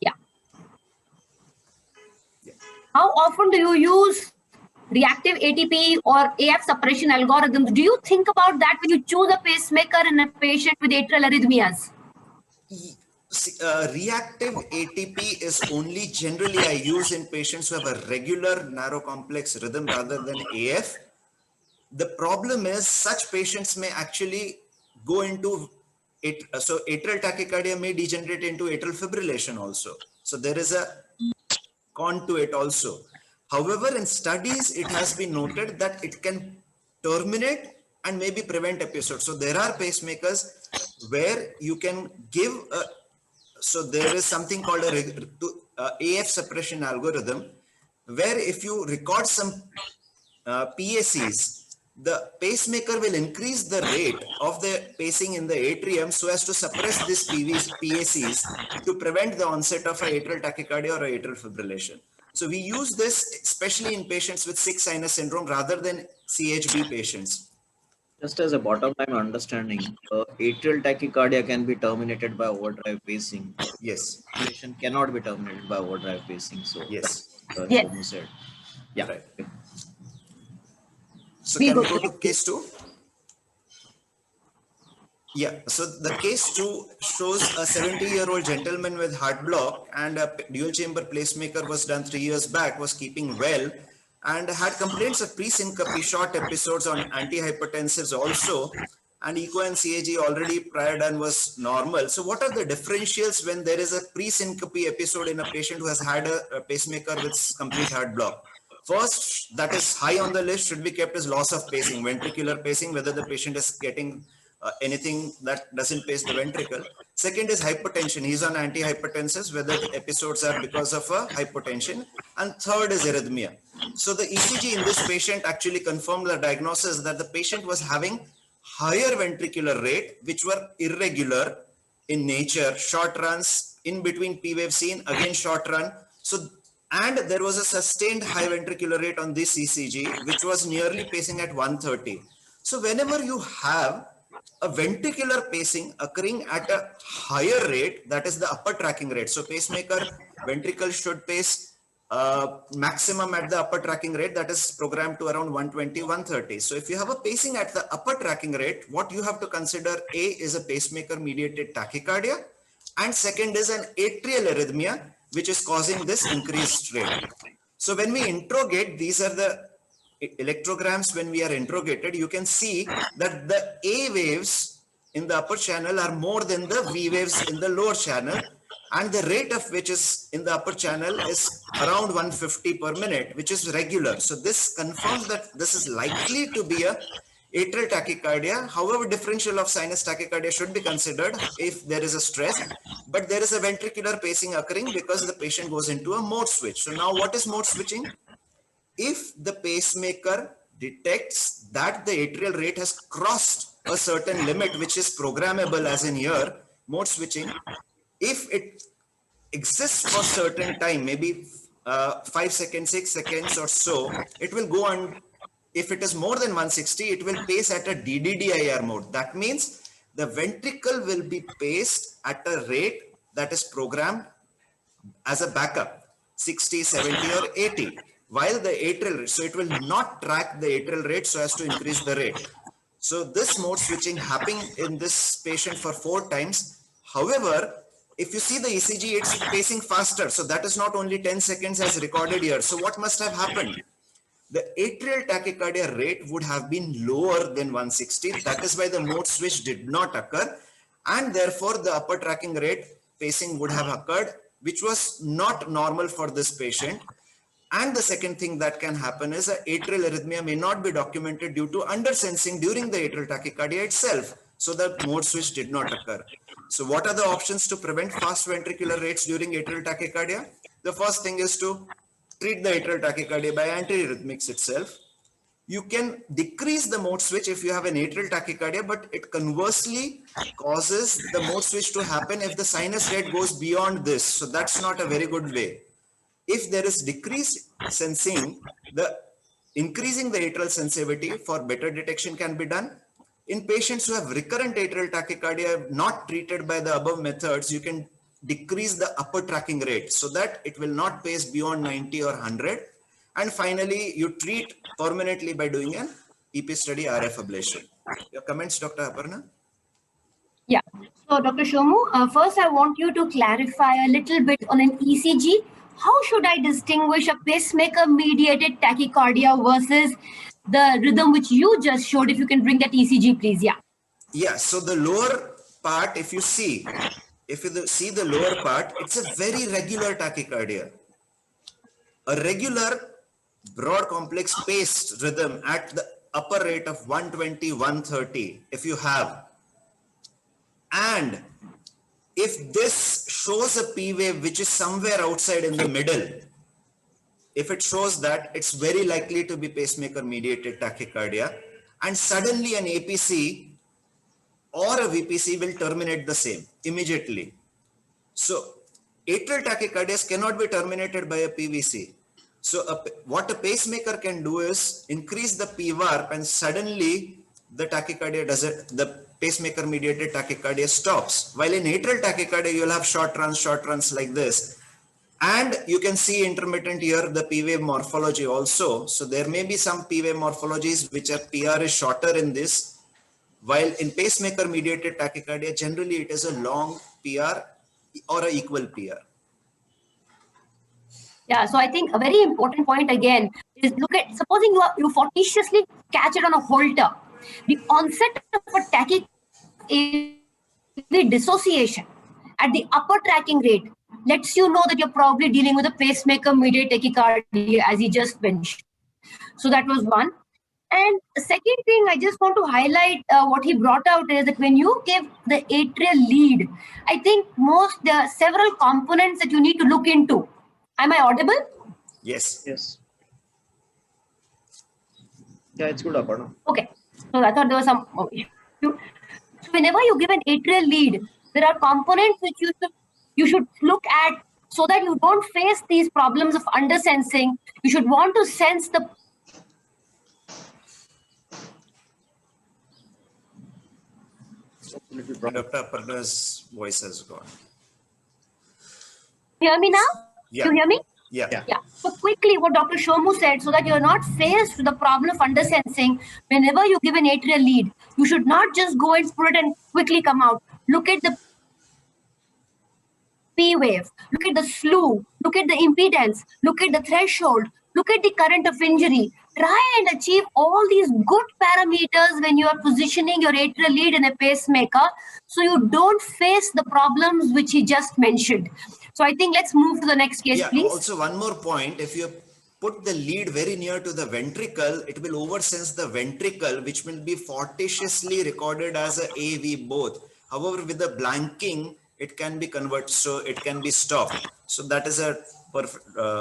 Yeah. How often do you use reactive ATP or AF suppression algorithms? Do you think about that when you choose a pacemaker in a patient with atrial arrhythmias? Reactive ATP is only generally I use in patients who have a regular narrow complex rhythm rather than AF. The problem is such patients may actually go into it. So atrial tachycardia may degenerate into atrial fibrillation also. So there is a con to it also. However, in studies, it has been noted that it can terminate and maybe prevent episodes. So there are pacemakers where you can give a, so there is something called a AF suppression algorithm, where if you record some PACs, the pacemaker will increase the rate of the pacing in the atrium so as to suppress these PACs to prevent the onset of atrial tachycardia or atrial fibrillation. So we use this especially in patients with sick sinus syndrome rather than CHB patients. Just as a bottom line understanding, atrial tachycardia can be terminated by overdrive pacing. Yes. Patient cannot be terminated by overdrive pacing. So Yes. that's Yes. what you said. Yeah. Right. So We can go we go to to case 2? Yeah, so the case 2 shows a 70-year-old gentleman with heart block, and a dual chamber pacemaker was done 3 years back, was keeping well, and had complaints of pre-syncope, short episodes on antihypertensives also, and echo and CAG already prior done was normal. So what are the differentials when there is a pre-syncope episode in a patient who has had a pacemaker with complete heart block? First, that is high on the list, should be kept as loss of pacing, ventricular pacing, whether the patient is getting anything that doesn't pace the ventricle. Second is hypertension. He's on antihypertensives, whether the episodes are because of a hypotension. And third is arrhythmia. So the ECG in this patient actually confirmed the diagnosis that the patient was having higher ventricular rate, which were irregular in nature, short runs, in between P wave seen, again short run. So, and there was a sustained high ventricular rate on this ECG, which was nearly pacing at 130. So whenever you have a ventricular pacing occurring at a higher rate, that is the upper tracking rate. So pacemaker ventricle should pace maximum at the upper tracking rate, that is programmed to around 120, 130. So if you have a pacing at the upper tracking rate, what you have to consider, A, is a pacemaker mediated tachycardia, and second is an atrial arrhythmia, which is causing this increased rate. So when we interrogate, these are the electrograms. When we are interrogated, you can see that the A waves in the upper channel are more than the V waves in the lower channel, and the rate of which is in the upper channel is around 150 per minute, which is regular. So this confirms that this is likely to be a atrial tachycardia. However, differential of sinus tachycardia should be considered if there is a stress, but there is a ventricular pacing occurring because the patient goes into a mode switch. So now what is mode switching? If the pacemaker detects that the atrial rate has crossed a certain limit, which is programmable, as in here, mode switching, if it exists for certain time, maybe 5 seconds, 6 seconds or so, it will go on. If it is more than 160, it will pace at a DDDIR mode. That means the ventricle will be paced at a rate that is programmed as a backup, 60, 70 or 80, while the atrial rate, so it will not track the atrial rate so as to increase the rate. So this mode switching happening in this patient for 4 times. However, if you see the ECG, it's pacing faster. So that is not only 10 seconds as recorded here. So what must have happened? The atrial tachycardia rate would have been lower than 160. That is why the mode switch did not occur. And therefore, the upper tracking rate pacing would have occurred, which was not normal for this patient. And the second thing that can happen is an atrial arrhythmia may not be documented due to undersensing during the atrial tachycardia itself. So the mode switch did not occur. So what are the options to prevent fast ventricular rates during atrial tachycardia? The first thing is to treat the atrial tachycardia by antiarrhythmics itself. You can decrease the mode switch if you have an atrial tachycardia, but it conversely causes the mode switch to happen if the sinus rate goes beyond this. So that's not a very good way. If there is decreased sensing, the increasing the atrial sensitivity for better detection can be done. In patients who have recurrent atrial tachycardia not treated by the above methods, you can decrease the upper tracking rate so that it will not pace beyond 90 or 100. And finally, you treat permanently by doing an EP study RF ablation. Your comments, Dr. Aparna? Yeah. So, Dr. Shomu, first I want you to clarify a little bit on an ECG. How should I distinguish a pacemaker-mediated tachycardia versus the rhythm which you just showed? If you can bring that ECG, please. Yeah. Yeah. So the lower part, if you see the lower part, it's a very regular tachycardia. A regular broad complex paced rhythm at the upper rate of 120, 130, if you have. And if this shows a P wave which is somewhere outside in the middle, if it shows that, it's very likely to be pacemaker mediated tachycardia, and suddenly an APC or a VPC will terminate the same immediately. So atrial tachycardias cannot be terminated by a PVC. So what a pacemaker can do is increase the PVARP, and suddenly the tachycardia the pacemaker mediated tachycardia stops. While in atrial tachycardia, you'll have short runs like this. And you can see intermittent here, the P wave morphology also. So there may be some P wave morphologies which are PR is shorter in this, while in pacemaker mediated tachycardia, generally it is a long PR or a equal PR. Yeah, so I think a very important point again is, look at, supposing you fortuitously catch it on a holter. The onset of a tachycardia dissociation at the upper tracking rate lets you know that you're probably dealing with a pacemaker mediated tachycardia, as he just mentioned. So that was one. And the second thing I just want to highlight, what he brought out is that when you give the atrial lead, I think there are several components that you need to look into. Am I audible? Yes. Yes. Yeah, it's good, Aparna. Okay. So I thought there was some issue. So whenever you give an atrial lead, there are components which you should look at so that you don't face these problems of undersensing. You should want to sense the Dr. Aparna's voice has gone. Hear me now? Yeah. You hear me? Yeah. Yeah. So quickly, what Dr. Shomu said, so that you're not faced with the problem of undersensing, whenever you give an atrial lead, you should not just go and put it and quickly come out. Look at the P wave, look at the slew, look at the impedance, look at the threshold, look at the current of injury. Try and achieve all these good parameters when you are positioning your atrial lead in a pacemaker, so you don't face the problems which he just mentioned. So I think let's move to the next case, please. Also one more point, if you put the lead very near to the ventricle, it will oversense the ventricle, which will be fortuitously recorded as a AV both. However, with the blanking, it can be converted, so it can be stopped. So that is a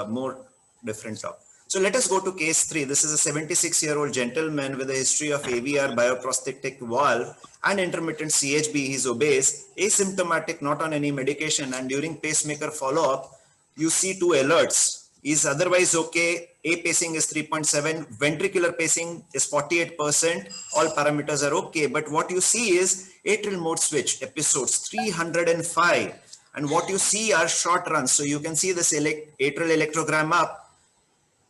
more different topic. So let us go to case 3. This is a 76-year-old gentleman with a history of AVR, bioprosthetic valve, and intermittent CHB. He's obese, asymptomatic, not on any medication, and during pacemaker follow-up, you see 2 alerts. He's otherwise okay. A pacing is 3.7, ventricular pacing is 48%. All parameters are okay. But what you see is atrial mode switch episodes 305. And what you see are short runs. So you can see this atrial electrogram up.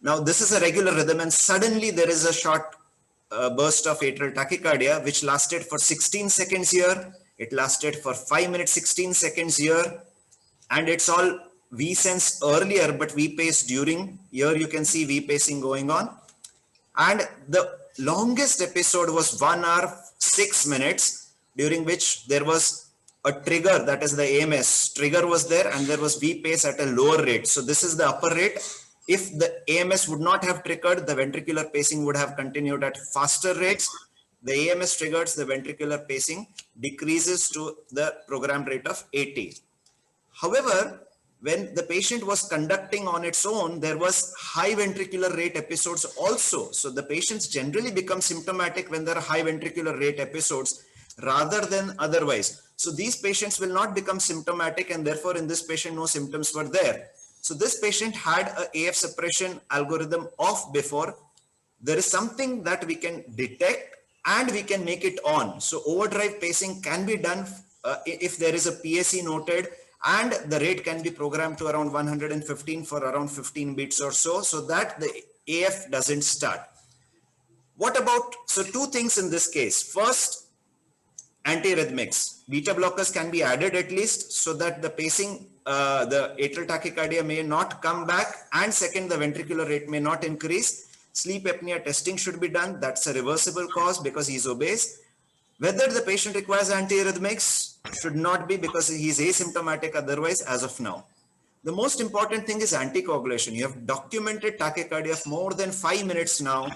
Now this is a regular rhythm, and suddenly there is a short burst of atrial tachycardia, which lasted for 16 seconds here. It lasted for 5 minutes, 16 seconds here. And it's all V sense earlier, but V pace during. Here you can see V pacing going on. And the longest episode was 1 hour, 6 minutes, during which there was a trigger, that is the AMS. Trigger was there, and there was V pace at a lower rate. So this is the upper rate. If the AMS would not have triggered, the ventricular pacing would have continued at faster rates. The AMS triggers, the ventricular pacing decreases to the programmed rate of 80. However, when the patient was conducting on its own, there was high ventricular rate episodes also. So the patients generally become symptomatic when there are high ventricular rate episodes rather than otherwise. So these patients will not become symptomatic, and therefore in this patient, no symptoms were there. So this patient had a AF suppression algorithm off before. There is something that we can detect and we can make it on. So overdrive pacing can be done if there is a PAC noted, and the rate can be programmed to around 115 for around 15 beats or so that the AF doesn't start. What about, so 2 things in this case. First, antiarrhythmics. Beta blockers can be added at least, so that the pacing, the atrial tachycardia may not come back, and second, the ventricular rate may not increase. Sleep apnea testing should be done. That's a reversible cause because he's obese. Whether the patient requires antiarrhythmics should not be, because he's asymptomatic otherwise as of now. The most important thing is anticoagulation. You have documented tachycardia of more than 5 minutes now.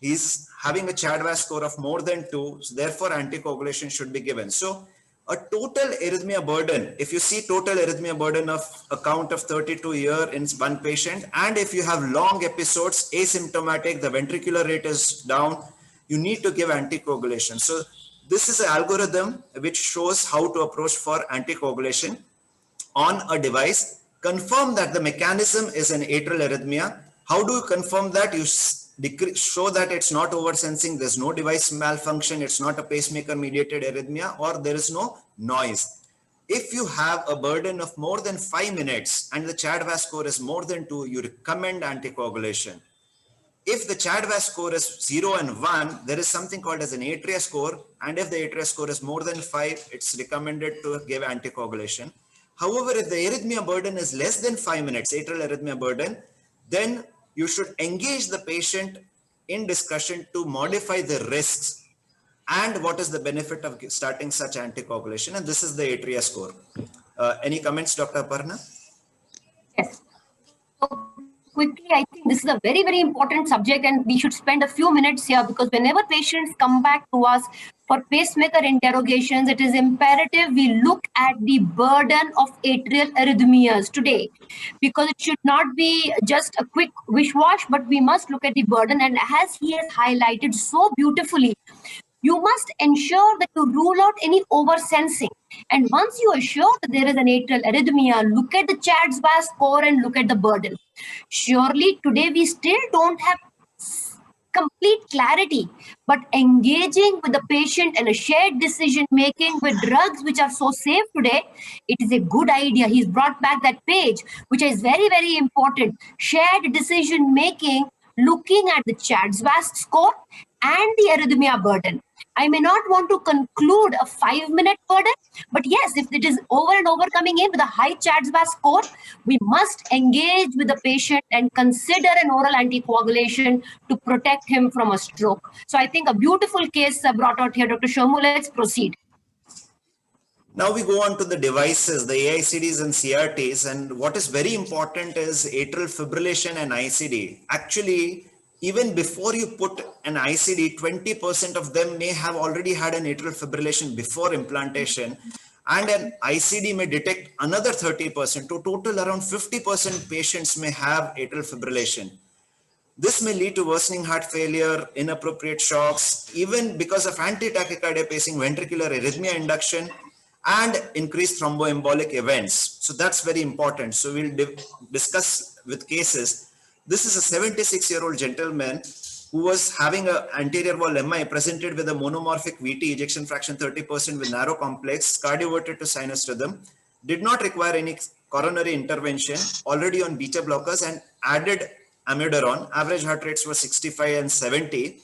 He's having a CHA2DS2-VASc score of more than 2. So therefore, anticoagulation should be given. So A total arrhythmia burden, if you see total arrhythmia burden of a count of 32 year in one patient, and if you have long episodes, asymptomatic, the ventricular rate is down, you need to give anticoagulation. So this is an algorithm which shows how to approach for anticoagulation on a device. Confirm that the mechanism is an atrial arrhythmia. How do you confirm that? You show that it's not oversensing, there's no device malfunction, it's not a pacemaker mediated arrhythmia, or there is no noise. If you have a burden of more than 5 minutes and the CHA2DS2-VASc score is more than 2, you recommend anticoagulation. If the CHA2DS2-VASc score is 0 and 1, there is something called as an atria score. And if the atria score is more than 5, it's recommended to give anticoagulation. However, if the arrhythmia burden is less than 5 minutes, atrial arrhythmia burden, then you should engage the patient in discussion to modify the risks and what is the benefit of starting such anticoagulation. And this is the atria score. Any comments, Dr. Aparna? Yes. So quickly, I think this is a very, very important subject, and we should spend a few minutes here, because whenever patients come back to us for pacemaker interrogations, it is imperative we look at the burden of atrial arrhythmias today, because it should not be just a quick wish-wash, but we must look at the burden. And as he has highlighted so beautifully, you must ensure that you rule out any oversensing. And once you assure that there is an atrial arrhythmia, look at the CHA2DS2-VASc score and look at the burden. Surely today we still don't have complete clarity, but engaging with the patient and a shared decision making with drugs which are so safe today, it is a good idea. He's brought back that page, which is very, very important. Shared decision making, looking at the CHA2DS2-VASc score and the arrhythmia burden. I may not want to conclude a 5-minute burden, but yes, if it is over and over coming in with a high CHA2DS2-VASc score, we must engage with the patient and consider an oral anticoagulation to protect him from a stroke. So I think a beautiful case brought out here. Dr. Shomu, let's proceed. Now we go on to the devices, the AICDs and CRTs. And what is very important is atrial fibrillation and ICD. Actually, even before you put an ICD, 20% of them may have already had an atrial fibrillation before implantation, and an ICD may detect another 30%. To total, around 50% patients may have atrial fibrillation. This may lead to worsening heart failure, inappropriate shocks, even because of anti-tachycardia pacing, ventricular arrhythmia induction, and increased thromboembolic events. So that's very important. So we'll discuss with cases. This is a 76-year-old gentleman who was having an anterior wall MI, presented with a monomorphic VT, ejection fraction 30% with narrow complex, cardioverted to sinus rhythm, did not require any coronary intervention, already on beta blockers, and added amiodarone. Average heart rates were 65 and 70,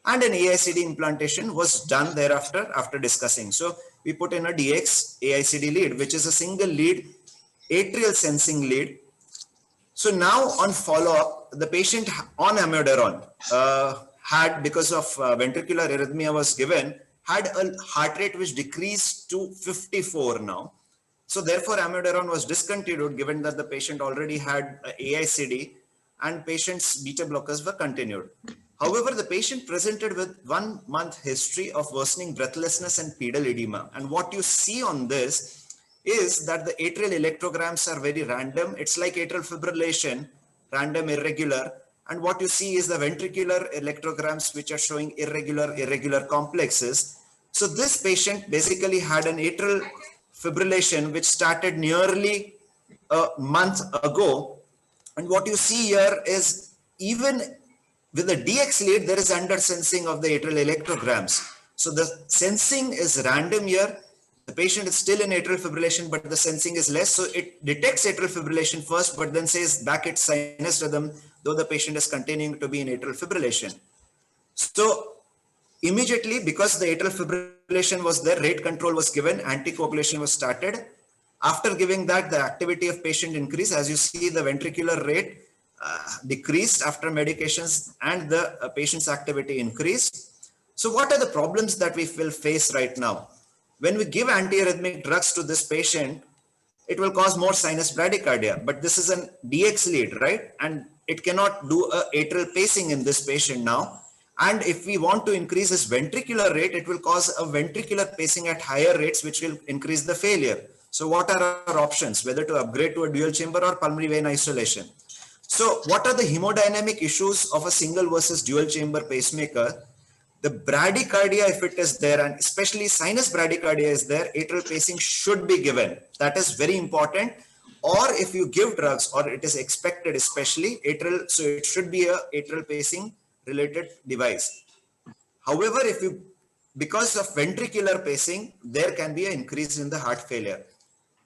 and an AICD implantation was done thereafter after discussing. So we put in a DX AICD lead, which is a single lead atrial sensing lead. So now on follow-up, the patient on amiodarone had, because of ventricular arrhythmia was given, had a heart rate which decreased to 54 now. So therefore amiodarone was discontinued, given that the patient already had AICD and patient's beta blockers were continued. However, the patient presented with 1 month history of worsening breathlessness and pedal edema. And what you see on this is that the atrial electrograms are very random. It's like atrial fibrillation, random, irregular. And what you see is the ventricular electrograms, which are showing irregular complexes. So this patient basically had an atrial fibrillation, which started nearly a month ago. And what you see here is, even with the DX lead, there is undersensing of the atrial electrograms. So the sensing is random here. The patient is still in atrial fibrillation, but the sensing is less. So it detects atrial fibrillation first, but then says back its sinus rhythm, though the patient is continuing to be in atrial fibrillation. So immediately, because the atrial fibrillation was there, rate control was given, anticoagulation was started. After giving that, the activity of patient increased. As you see, the ventricular rate decreased after medications, and the patient's activity increased. So what are the problems that we will face right now? When we give antiarrhythmic drugs to this patient, it will cause more sinus bradycardia, but this is an DX lead, right? And it cannot do a atrial pacing in this patient now. And if we want to increase this ventricular rate, it will cause a ventricular pacing at higher rates, which will increase the failure. So what are our options? Whether to upgrade to a dual chamber or pulmonary vein isolation. So what are the hemodynamic issues of a single versus dual chamber pacemaker? The bradycardia, if it is there, and especially sinus bradycardia is there, atrial pacing should be given. That is very important. Or if you give drugs, or it is expected, especially atrial, so it should be a atrial pacing related device. However, because of ventricular pacing, there can be an increase in the heart failure.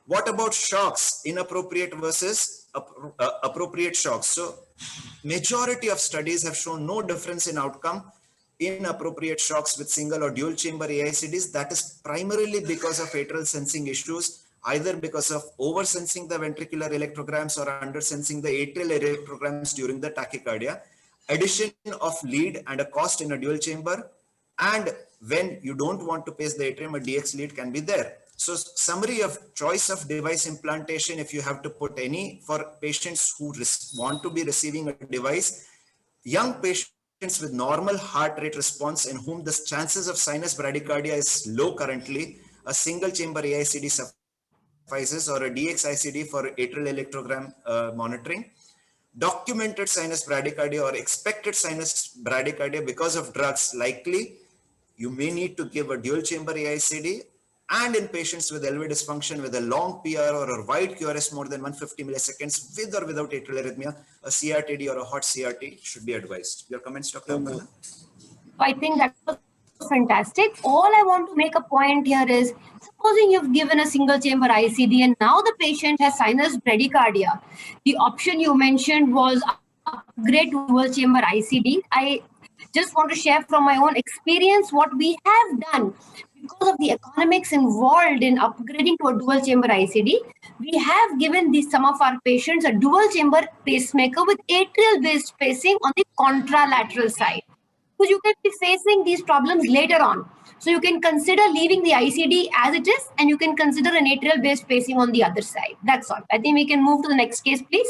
What about shocks, inappropriate versus appropriate shocks? So majority of studies have shown no difference in outcome in appropriate shocks with single or dual chamber AICDs. That is primarily because of atrial sensing issues, either because of over sensing the ventricular electrograms or under sensing the atrial electrograms during the tachycardia, addition of lead and a cost in a dual chamber, and when you don't want to pace the atrium, a DX lead can be there. So summary of choice of device implantation, if you have to put any for patients who want to be receiving a device, young patients with normal heart rate response in whom the chances of sinus bradycardia is low currently, a single chamber AICD suffices, or a DX ICD for atrial electrogram monitoring. Documented sinus bradycardia or expected sinus bradycardia because of drugs, likely you may need to give a dual chamber AICD. And in patients with LV dysfunction with a long PR or a wide QRS more than 150 milliseconds with or without atrial arrhythmia, a CRTD or a hot CRT should be advised. Your comments, Dr. Aparna? I think that was fantastic. All I want to make a point here is, supposing you've given a single chamber ICD and now the patient has sinus bradycardia. The option you mentioned was upgrade to dual chamber ICD. I just want to share from my own experience what we have done. Because of the economics involved in upgrading to a dual chamber ICD, we have given some of our patients a dual chamber pacemaker with atrial based pacing on the contralateral side. Because you can be facing these problems later on. So you can consider leaving the ICD as it is, and you can consider an atrial based pacing on the other side. That's all. I think we can move to the next case, please.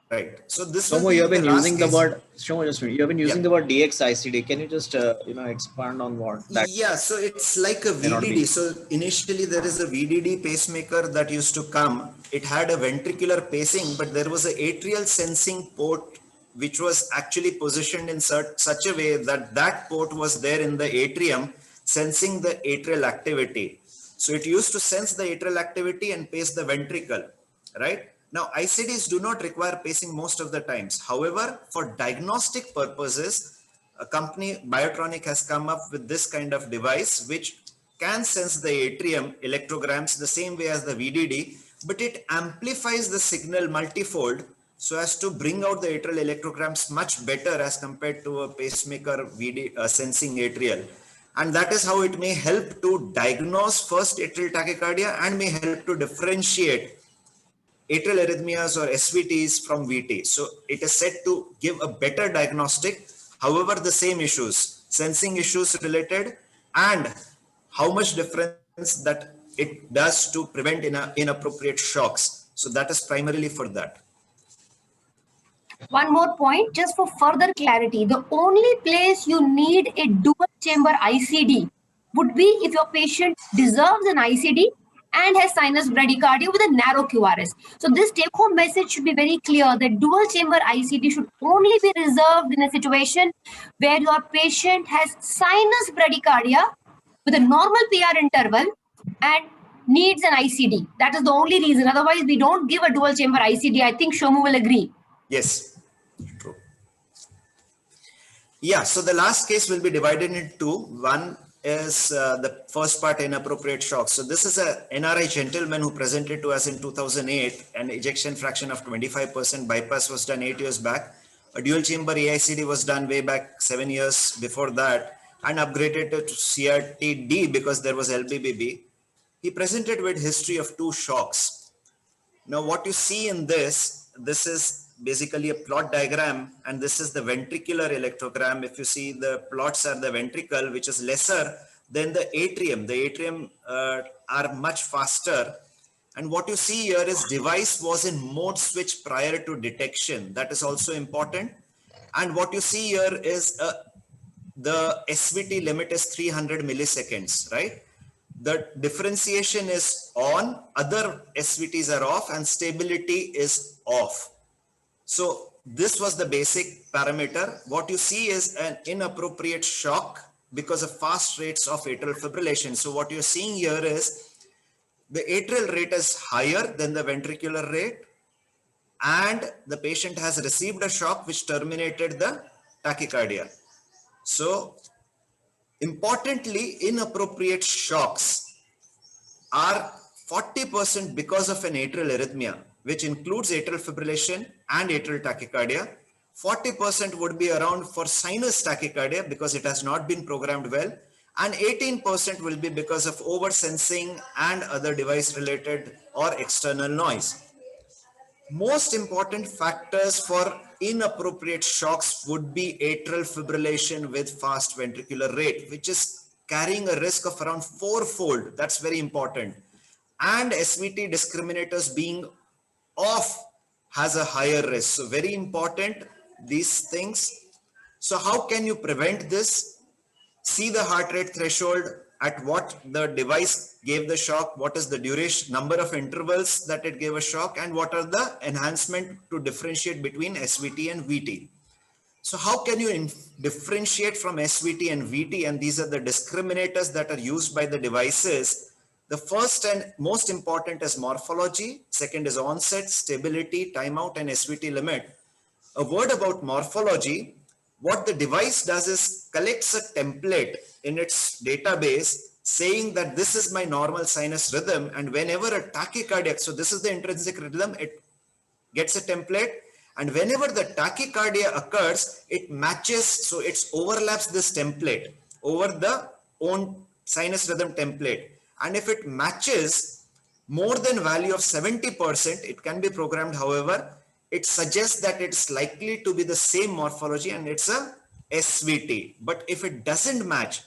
Right. So this Shomo, you have been using the word. Shomo, just a minute. You have been using the word DX ICD. Can you just expand on what that? Yeah. So it's like a VDD. So initially there is a VDD pacemaker that used to come. It had a ventricular pacing, but there was an atrial sensing port which was actually positioned in such a way that that port was there in the atrium, sensing the atrial activity. So it used to sense the atrial activity and pace the ventricle, right? Now, ICDs do not require pacing most of the times. However, for diagnostic purposes, a company, Biotronic, has come up with this kind of device which can sense the atrium electrograms the same way as the VDD, but it amplifies the signal multifold so as to bring out the atrial electrograms much better as compared to a pacemaker sensing atrial. And that is how it may help to diagnose first atrial tachycardia and may help to differentiate atrial arrhythmias or SVTs from VT. So it is said to give a better diagnostic. However, the same issues, sensing issues related, and how much difference that it does to prevent inappropriate shocks. So that is primarily for that. One more point, just for further clarity, the only place you need a dual chamber ICD would be if your patient deserves an ICD and has sinus bradycardia with a narrow QRS. So this take-home message should be very clear that dual chamber ICD should only be reserved in a situation where your patient has sinus bradycardia with a normal PR interval and needs an ICD. That is the only reason. Otherwise, we don't give a dual chamber ICD. I think Shomu will agree. Yes, true. Yeah, so the last case will be divided into two. One is the first part, inappropriate shocks. So this is a NRI gentleman who presented to us in 2008, an ejection fraction of 25%, bypass was done 8 years back. A dual chamber AICD was done way back 7 years before that and upgraded to CRT-D because there was LBBB. He presented with history of 2 shocks. Now what you see in this is basically a plot diagram, and this is the ventricular electrogram. If you see, the plots are the ventricle, which is lesser than the atrium. The atrium are much faster. And what you see here is device was in mode switch prior to detection. That is also important. And what you see here is a the SVT limit is 300 milliseconds, right? The differentiation is on, other SVTs are off, and stability is off. So this was the basic parameter. What you see is an inappropriate shock because of fast rates of atrial fibrillation. So what you're seeing here is the atrial rate is higher than the ventricular rate, and the patient has received a shock which terminated the tachycardia. So importantly, inappropriate shocks are 40% because of an atrial arrhythmia, which includes atrial fibrillation and atrial tachycardia. 40% would be around for sinus tachycardia because it has not been programmed well, and 18% will be because of over-sensing and other device-related or external noise. Most important factors for inappropriate shocks would be atrial fibrillation with fast ventricular rate, which is carrying a risk of around 4-fold. That's very important. And SVT discriminators being off has a higher risk. So very important, these things. So how can you prevent this? See the heart rate threshold, at what the device gave the shock, what is the duration, number of intervals that it gave a shock, and what are the enhancement to differentiate between SVT and VT. So how can you differentiate from SVT and VT? And these are the discriminators that are used by the devices. The first and most important is morphology. Second is onset, stability, timeout, and SVT limit. A word about morphology. What the device does is collects a template in its database saying that this is my normal sinus rhythm, and whenever a tachycardia, so this is the intrinsic rhythm, it gets a template, and whenever the tachycardia occurs, it matches, so it overlaps this template over the own sinus rhythm template. And if it matches more than value of 70%, it can be programmed. However, it suggests that it's likely to be the same morphology and it's a SVT. But if it doesn't match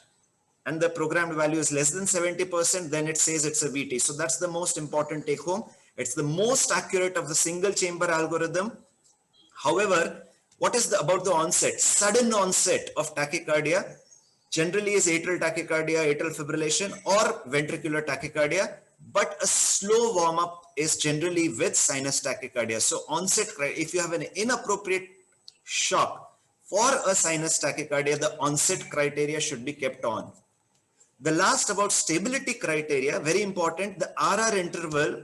and the programmed value is less than 70%, then it says it's a VT. So that's the most important take home. It's the most accurate of the single chamber algorithm. However, what is about the onset? Sudden onset of tachycardia generally is atrial tachycardia, atrial fibrillation, or ventricular tachycardia, but a slow warm-up is generally with sinus tachycardia. So onset, if you have an inappropriate shock for a sinus tachycardia, the onset criteria should be kept on. The last about stability criteria, very important, the RR interval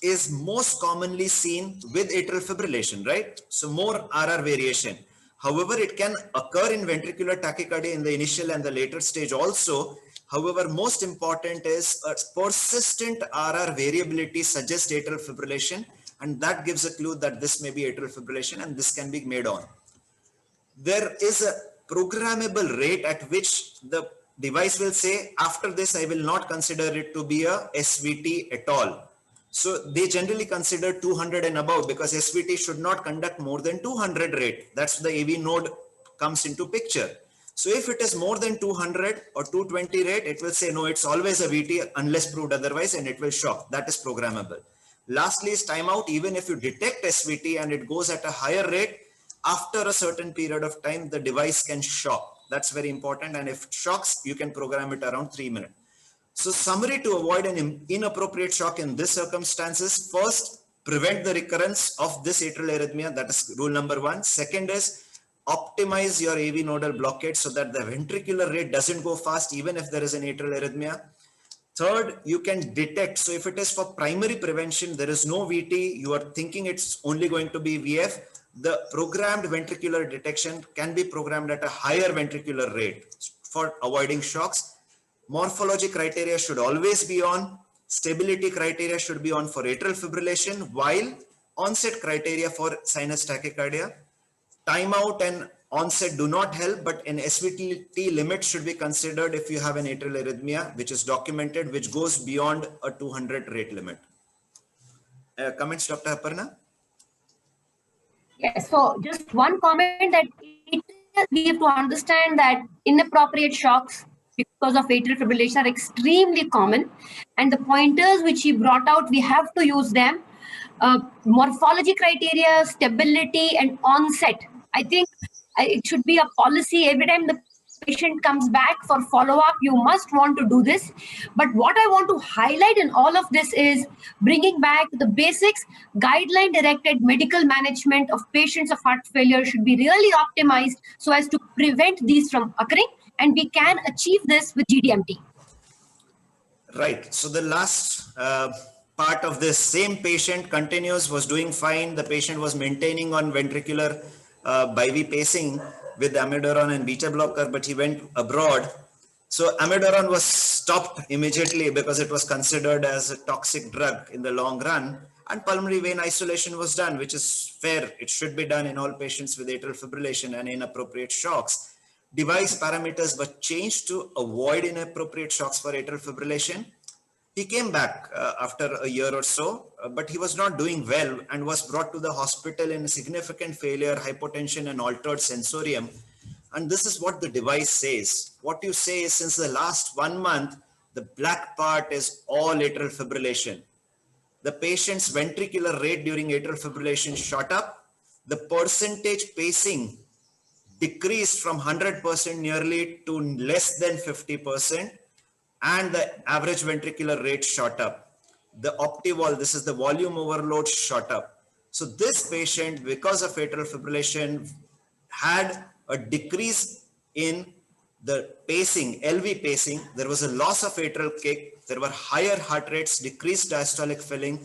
is most commonly seen with atrial fibrillation, right? So more RR variation. However, it can occur in ventricular tachycardia in the initial and the later stage also. However, most important is a persistent RR variability suggests atrial fibrillation, and that gives a clue that this may be atrial fibrillation and this can be made on. There is a programmable rate at which the device will say, after this, I will not consider it to be a SVT at all. So they generally consider 200 and above because SVT should not conduct more than 200 rate. That's the AV node comes into picture. So if it is more than 200 or 220 rate, it will say, no, it's always a VT unless proved otherwise, and it will shock. That is programmable. Lastly is timeout. Even if you detect SVT and it goes at a higher rate, after a certain period of time, the device can shock. That's very important. And if it shocks, you can program it around 3 minutes. So summary to avoid an inappropriate shock in this circumstances: first, prevent the recurrence of this atrial arrhythmia. That is rule number 1. Second is optimize your AV nodal blockade so that the ventricular rate doesn't go fast even if there is an atrial arrhythmia. Third, you can detect. So if it is for primary prevention, there is no VT, you are thinking it's only going to be VF, the programmed ventricular detection can be programmed at a higher ventricular rate for avoiding shocks. Morphology criteria should always be on. Stability criteria should be on for atrial fibrillation, while onset criteria for sinus tachycardia. Timeout and onset do not help, but an SVT limit should be considered if you have an atrial arrhythmia, which is documented, which goes beyond a 200 rate limit. Comments, Dr. Aparna? Yes, so just one comment that we have to understand that inappropriate shocks because of atrial fibrillation are extremely common, and the pointers which he brought out, we have to use them. Morphology criteria, stability, and onset. I think it should be a policy every time the patient comes back for follow-up, you must want to do this. But what I want to highlight in all of this is bringing back the basics. Guideline-directed medical management of patients of heart failure should be really optimized so as to prevent these from occurring, and we can achieve this with GDMT. Right. So the last part of this same patient continues, was doing fine. The patient was maintaining on ventricular BIV pacing with amiodarone and beta blocker, but he went abroad. So amiodarone was stopped immediately because it was considered as a toxic drug in the long run, and pulmonary vein isolation was done, which is fair. It should be done in all patients with atrial fibrillation and inappropriate shocks. Device parameters were changed to avoid inappropriate shocks for atrial fibrillation. He came back after a year or so, but he was not doing well and was brought to the hospital in significant failure, hypotension, and altered sensorium. And this is what the device says. What you say is, since the last 1 month, the black part is all atrial fibrillation. The patient's ventricular rate during atrial fibrillation shot up. The percentage pacing decreased from 100% nearly to less than 50%, and the average ventricular rate shot up. The optivol, this is the volume overload, shot up. So this patient, because of atrial fibrillation, had a decrease in the pacing, LV pacing. There was a loss of atrial kick. There were higher heart rates, decreased diastolic filling,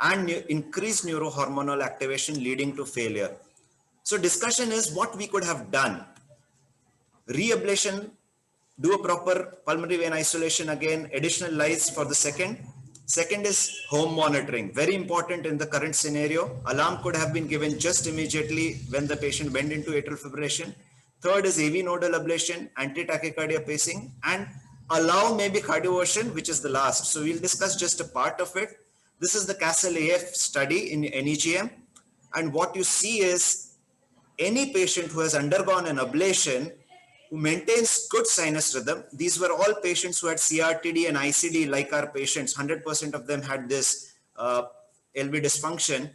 and increased neurohormonal activation leading to failure. So discussion is what we could have done. Re-ablation, do a proper pulmonary vein isolation again, additional lights for the second. Second is home monitoring, very important in the current scenario. Alarm could have been given just immediately when the patient went into atrial fibrillation. Third is AV nodal ablation, anti-tachycardia pacing, and allow maybe cardioversion, which is the last. So we'll discuss just a part of it. This is the CASTLE AF study in NEGM. And what you see is any patient who has undergone an ablation who maintains good sinus rhythm. These were all patients who had CRTD and ICD, like our patients. 100% of them had this LV dysfunction.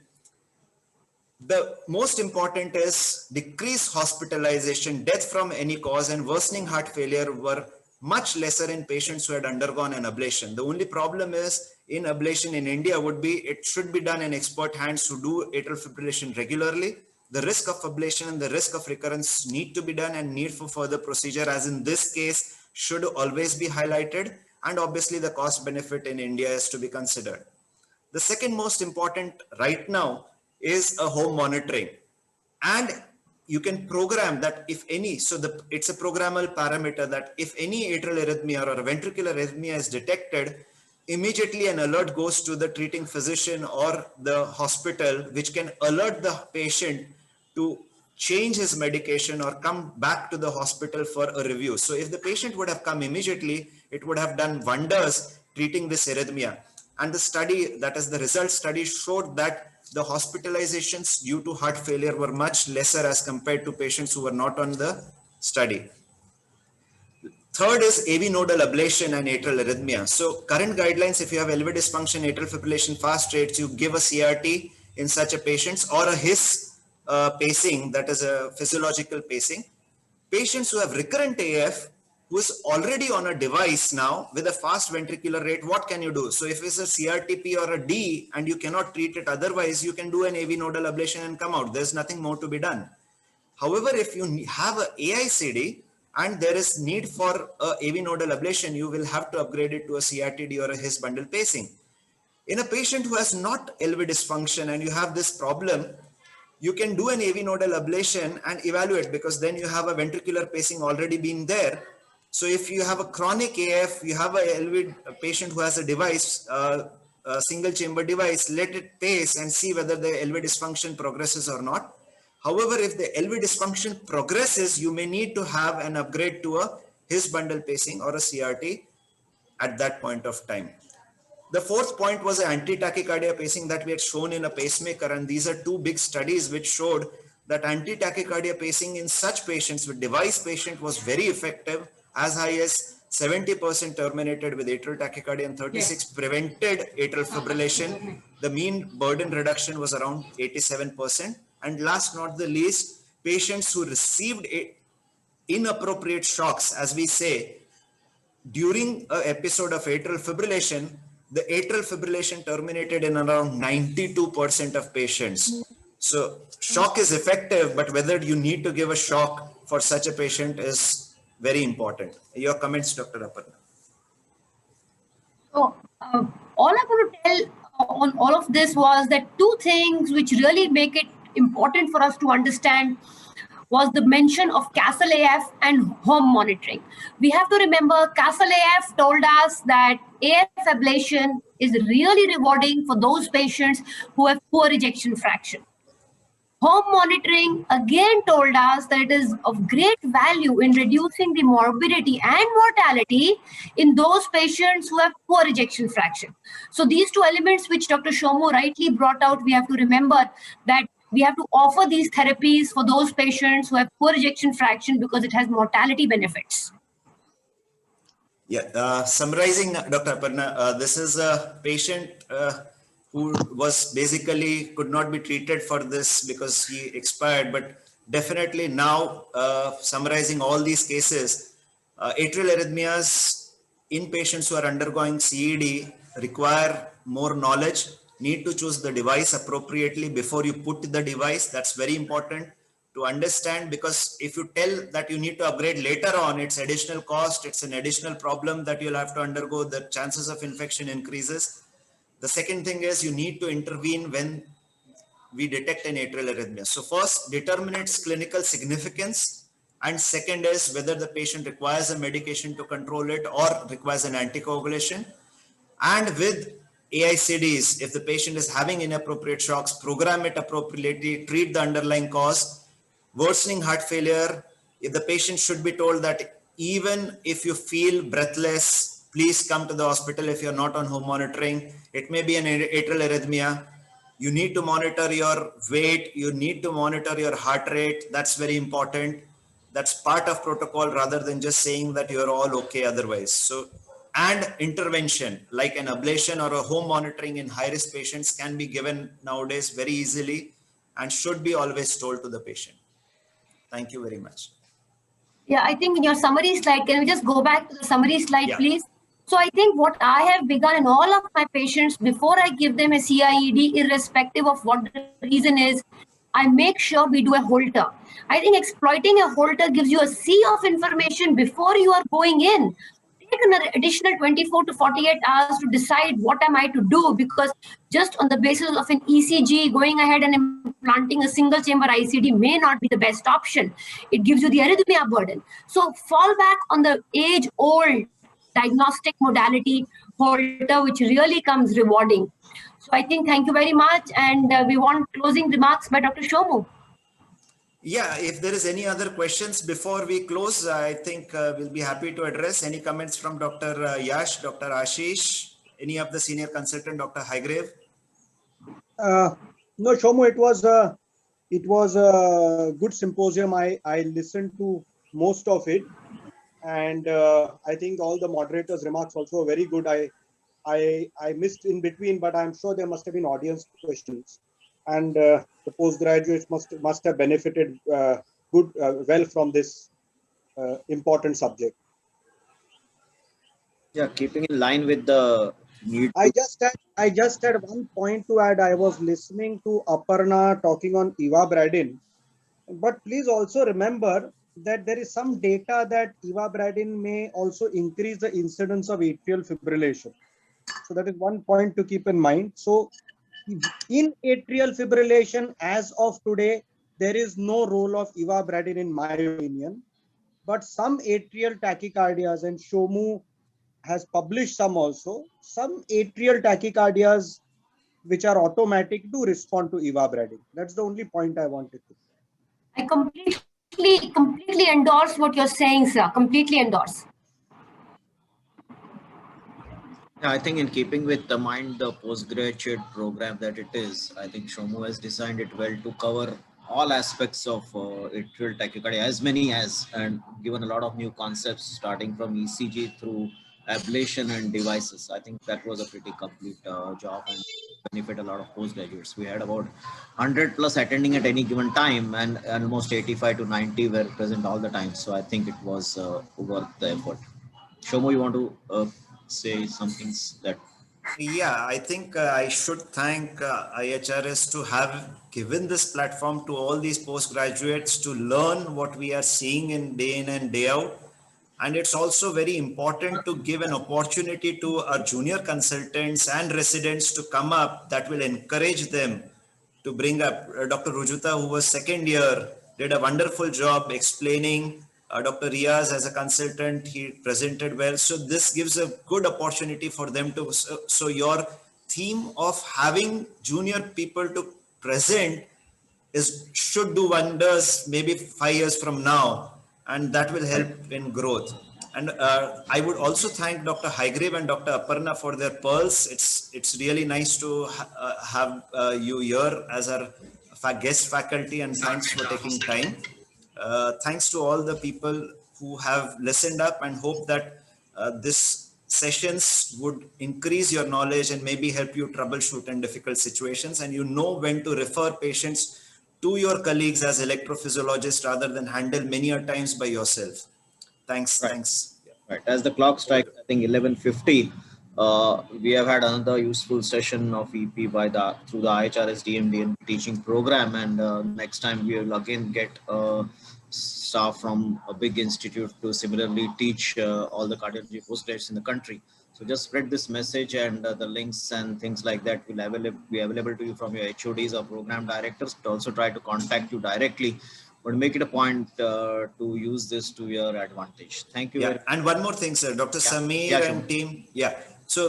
The most important is decreased hospitalization, death from any cause, and worsening heart failure were much lesser in patients who had undergone an ablation. The only problem is in ablation in India would be it should be done in expert hands who do atrial fibrillation regularly. The risk of ablation and the risk of recurrence need to be done, and need for further procedure, as in this case, should always be highlighted. And obviously the cost benefit in India is to be considered. The second most important right now is a home monitoring. And you can program that if any, so it's a programmable parameter that if any atrial arrhythmia or a ventricular arrhythmia is detected, immediately an alert goes to the treating physician or the hospital, which can alert the patient to change his medication or come back to the hospital for a review. So if the patient would have come immediately, it would have done wonders treating this arrhythmia. And the study, that is the result study, showed that the hospitalizations due to heart failure were much lesser as compared to patients who were not on the study. Third is AV nodal ablation and atrial arrhythmia. So current guidelines, if you have LV dysfunction, atrial fibrillation, fast rates, you give a CRT in such a patients, or a HIS pacing, that is a physiological pacing. Patients who have recurrent AF, who is already on a device now with a fast ventricular rate, what can you do? So if it's a CRTP or a D and you cannot treat it otherwise, you can do an AV nodal ablation and come out. There's nothing more to be done. However, if you have a AICD and there is need for a AV nodal ablation, you will have to upgrade it to a CRTD or a HIS bundle pacing. In a patient who has not LV dysfunction and you have this problem, you can do an AV nodal ablation and evaluate, because then you have a ventricular pacing already been there. So if you have a chronic AF, you have a LV patient who has a device, a single chamber device, let it pace and see whether the LV dysfunction progresses or not. However, if the LV dysfunction progresses, you may need to have an upgrade to a HIS bundle pacing or a CRT at that point of time. The fourth point was anti-tachycardia pacing that we had shown in a pacemaker, and these are two big studies which showed that anti-tachycardia pacing in such patients with device patient was very effective, as high as 70% terminated with atrial tachycardia and 36% prevented atrial fibrillation. The mean burden reduction was around 87%. And last not the least, patients who received inappropriate shocks, as we say, during an episode of atrial fibrillation, the atrial fibrillation terminated in around 92% of patients. So shock is effective, but whether you need to give a shock for such a patient is very important. Your comments, Dr. Aparna. So all I want to tell on all of this was that two things which really make it important for us to understand was the mention of Castle AF and home monitoring. We have to remember Castle AF told us that AF ablation is really rewarding for those patients who have poor ejection fraction. Home monitoring again told us that it is of great value in reducing the morbidity and mortality in those patients who have poor ejection fraction. So these two elements which Dr. Shomu rightly brought out, we have to remember that we have to offer these therapies for those patients who have poor ejection fraction because it has mortality benefits. Yeah, summarizing, Dr. Aparna, this is a patient who was basically could not be treated for this because he expired, but definitely now summarizing all these cases, atrial arrhythmias in patients who are undergoing CED require more knowledge, need to choose the device appropriately before you put the device. That's very important to understand, because if you tell that you need to upgrade later on, it's additional cost, it's an additional problem that you'll have to undergo, the chances of infection increases. The second thing is you need to intervene when we detect an atrial arrhythmia. So first, determine its clinical significance. And second is whether the patient requires a medication to control it or requires an anticoagulation. And with AICDs, if the patient is having inappropriate shocks, program it appropriately, treat the underlying cause. Worsening heart failure, if the patient should be told that even if you feel breathless, please come to the hospital if you're not on home monitoring. It may be an atrial arrhythmia. You need to monitor your weight. You need to monitor your heart rate. That's very important. That's part of protocol rather than just saying that you're all okay otherwise. So, and intervention like an ablation or a home monitoring in high-risk patients can be given nowadays very easily and should be always told to the patient. Thank you very much. Yeah, I think in your summary slide, can we just go back to the summary slide, please? So I think what I have begun in all of my patients, before I give them a CIED, irrespective of what the reason is, I make sure we do a Holter. I think exploiting a Holter gives you a sea of information before you are going in. Take an additional 24 to 48 hours to decide what am I to do, because just on the basis of an ECG, going ahead and implanting a single chamber ICD may not be the best option. It gives you the arrhythmia burden. So fall back on the age-old diagnostic modality Holter, which really comes rewarding. So I think thank you very much. And we want closing remarks by Dr. Shomu. Yeah, if there is any other questions before we close, I think we'll be happy to address. Any comments from Dr. Yash, Dr. Ashish, any of the senior consultant, Dr. Highgrave? No, Shomu, it was a good symposium. I listened to most of it, and I think all the moderators' remarks also were very good. I missed in between, but I'm sure there must have been audience questions, and the postgraduates must have benefited well from this important subject. Yeah, keeping in line with the need. I just had one point to add. I was listening to Aparna talking on ivabradine, but please also remember that there is some data that ivabradine may also increase the incidence of atrial fibrillation. So that is one point to keep in mind. So in atrial fibrillation, as of today, there is no role of ivabradine in my opinion, but some atrial tachycardias, and Shomu has published some also, some atrial tachycardias which are automatic to respond to ivabradine. That's the only point I wanted to. I completely endorse what you're saying, sir. Completely endorse. Yeah, I think in keeping with the mind the postgraduate program that it is, I think Shomu has designed it well to cover all aspects of atrial tachycardia, as many as, and given a lot of new concepts starting from ECG through ablation and devices. I think that was a pretty complete job and benefit a lot of postgraduates. We had about 100 plus attending at any given time, and almost 85 to 90 were present all the time. So I think it was worth the effort. Shomo, you want to say some things that? Yeah, I think I should thank IHRS to have given this platform to all these postgraduates to learn what we are seeing in and day out. And it's also very important to give an opportunity to our junior consultants and residents to come up that will encourage them to bring up. Dr. Rujuta, who was second year, did a wonderful job explaining. Dr. Riaz, as a consultant, he presented well. So this gives a good opportunity for them to. So your theme of having junior people to present should do wonders maybe 5 years from now, and that will help in growth. And I would also thank Dr. Haigreve and Dr. Aparna for their pearls. It's really nice to have you here as our guest faculty, and thanks for taking time. Thanks to all the people who have listened up, and hope that this sessions would increase your knowledge and maybe help you troubleshoot in difficult situations, and you know when to refer patients to your colleagues as electrophysiologists rather than handle many a times by yourself. Thanks. Right. Thanks. Right. As the clock strikes, I think 11:50. We have had another useful session of EP through the IHRS DMD teaching program, and next time we will again get staff from a big institute to similarly teach all the cardiology postgraduates in the country. So just spread this message, and the links and things like that will be available to you from your HODs or program directors. But also try to contact you directly, but make it a point to use this to your advantage. Thank you. Yeah, and one more thing, sir, Dr. Sameer and team. Yeah. So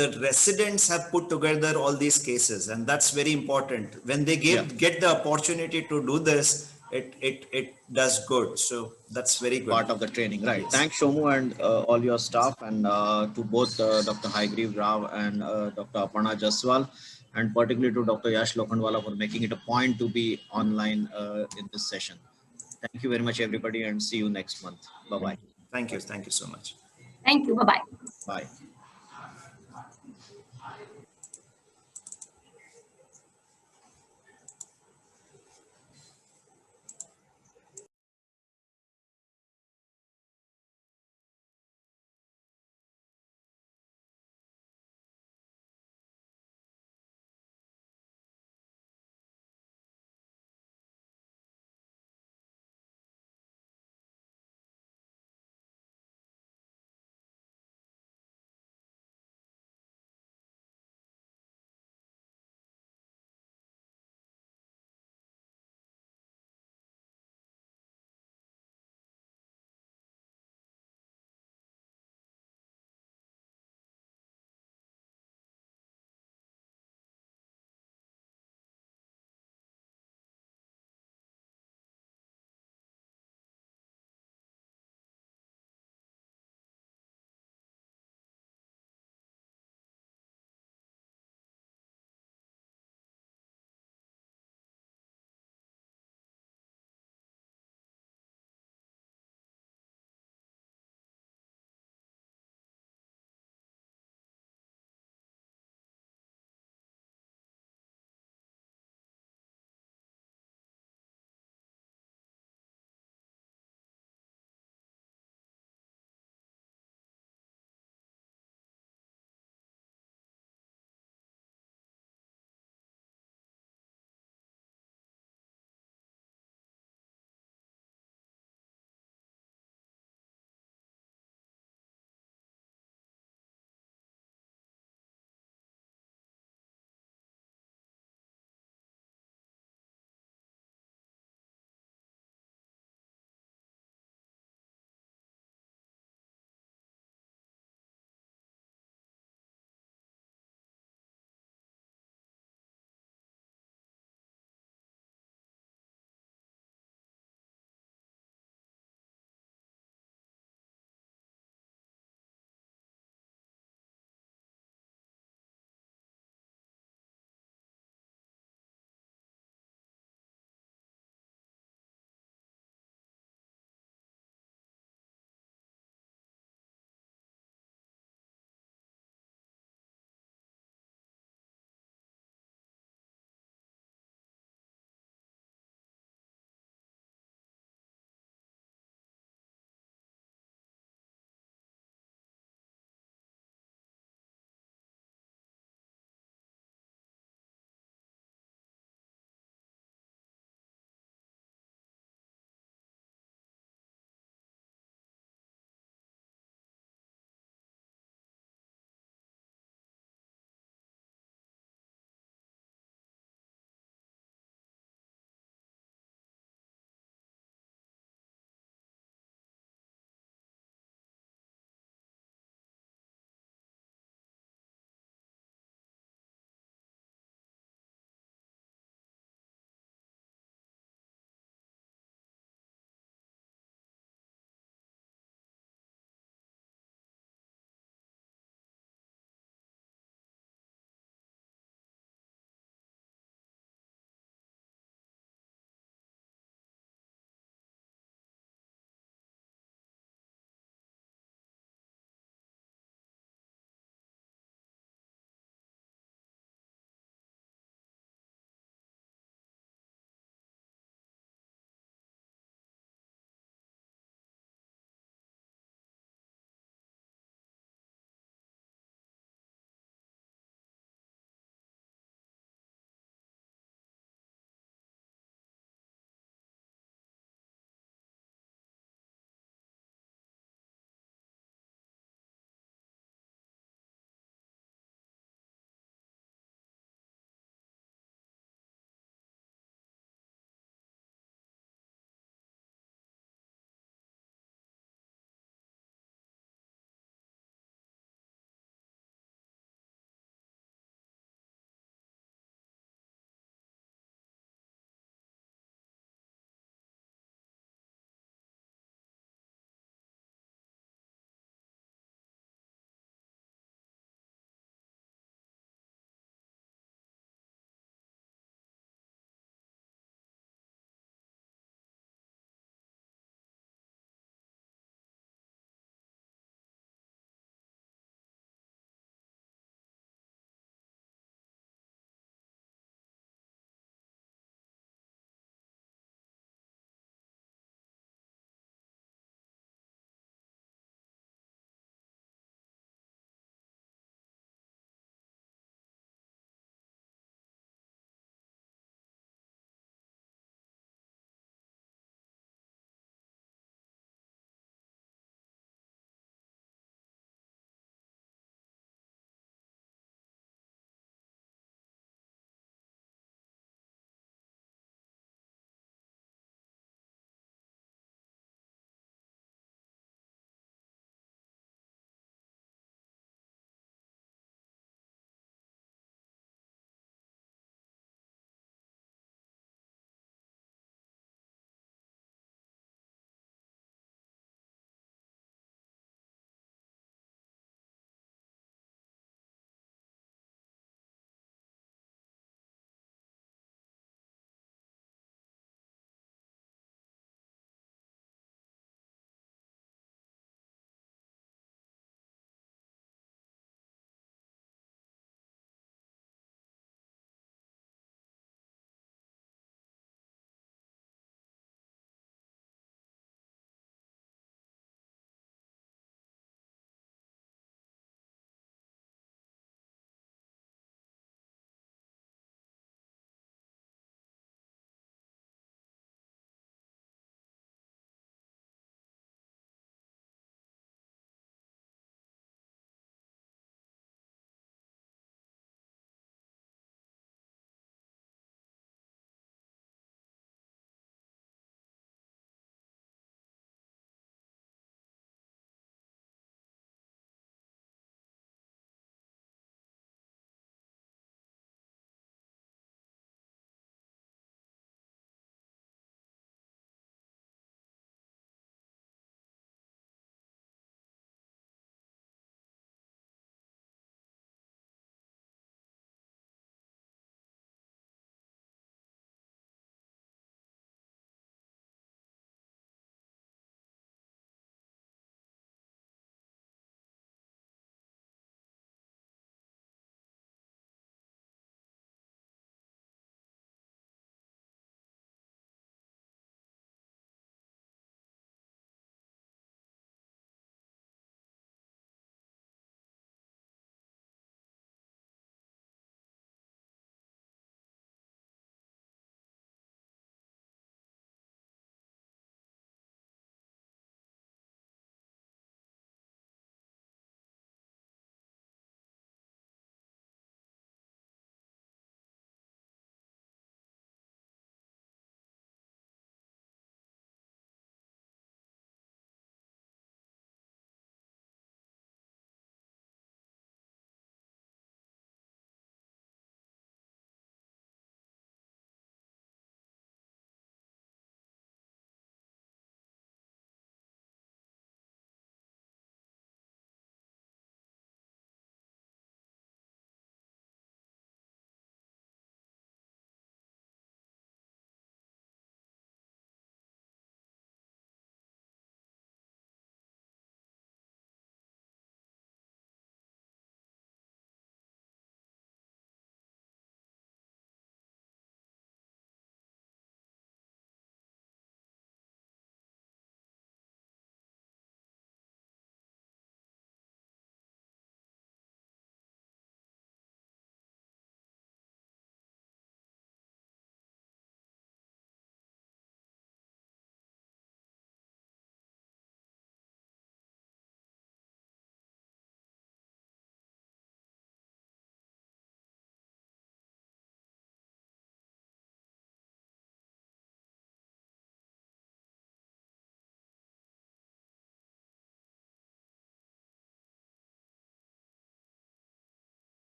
the residents have put together all these cases, and that's very important. When they get the opportunity to do this, it does good. So that's very good. Part of the training, right? Yes. Thanks, Shomu, and all your staff, and to both Dr. Haigreve Rao and Dr. Aparna Jaswal, and particularly to Dr. Yash Lokhandwala for making it a point to be online in this session. Thank you very much, everybody, and see you next month. Bye-bye. Thank you. Thank you so much. Thank you. Bye-bye. Bye.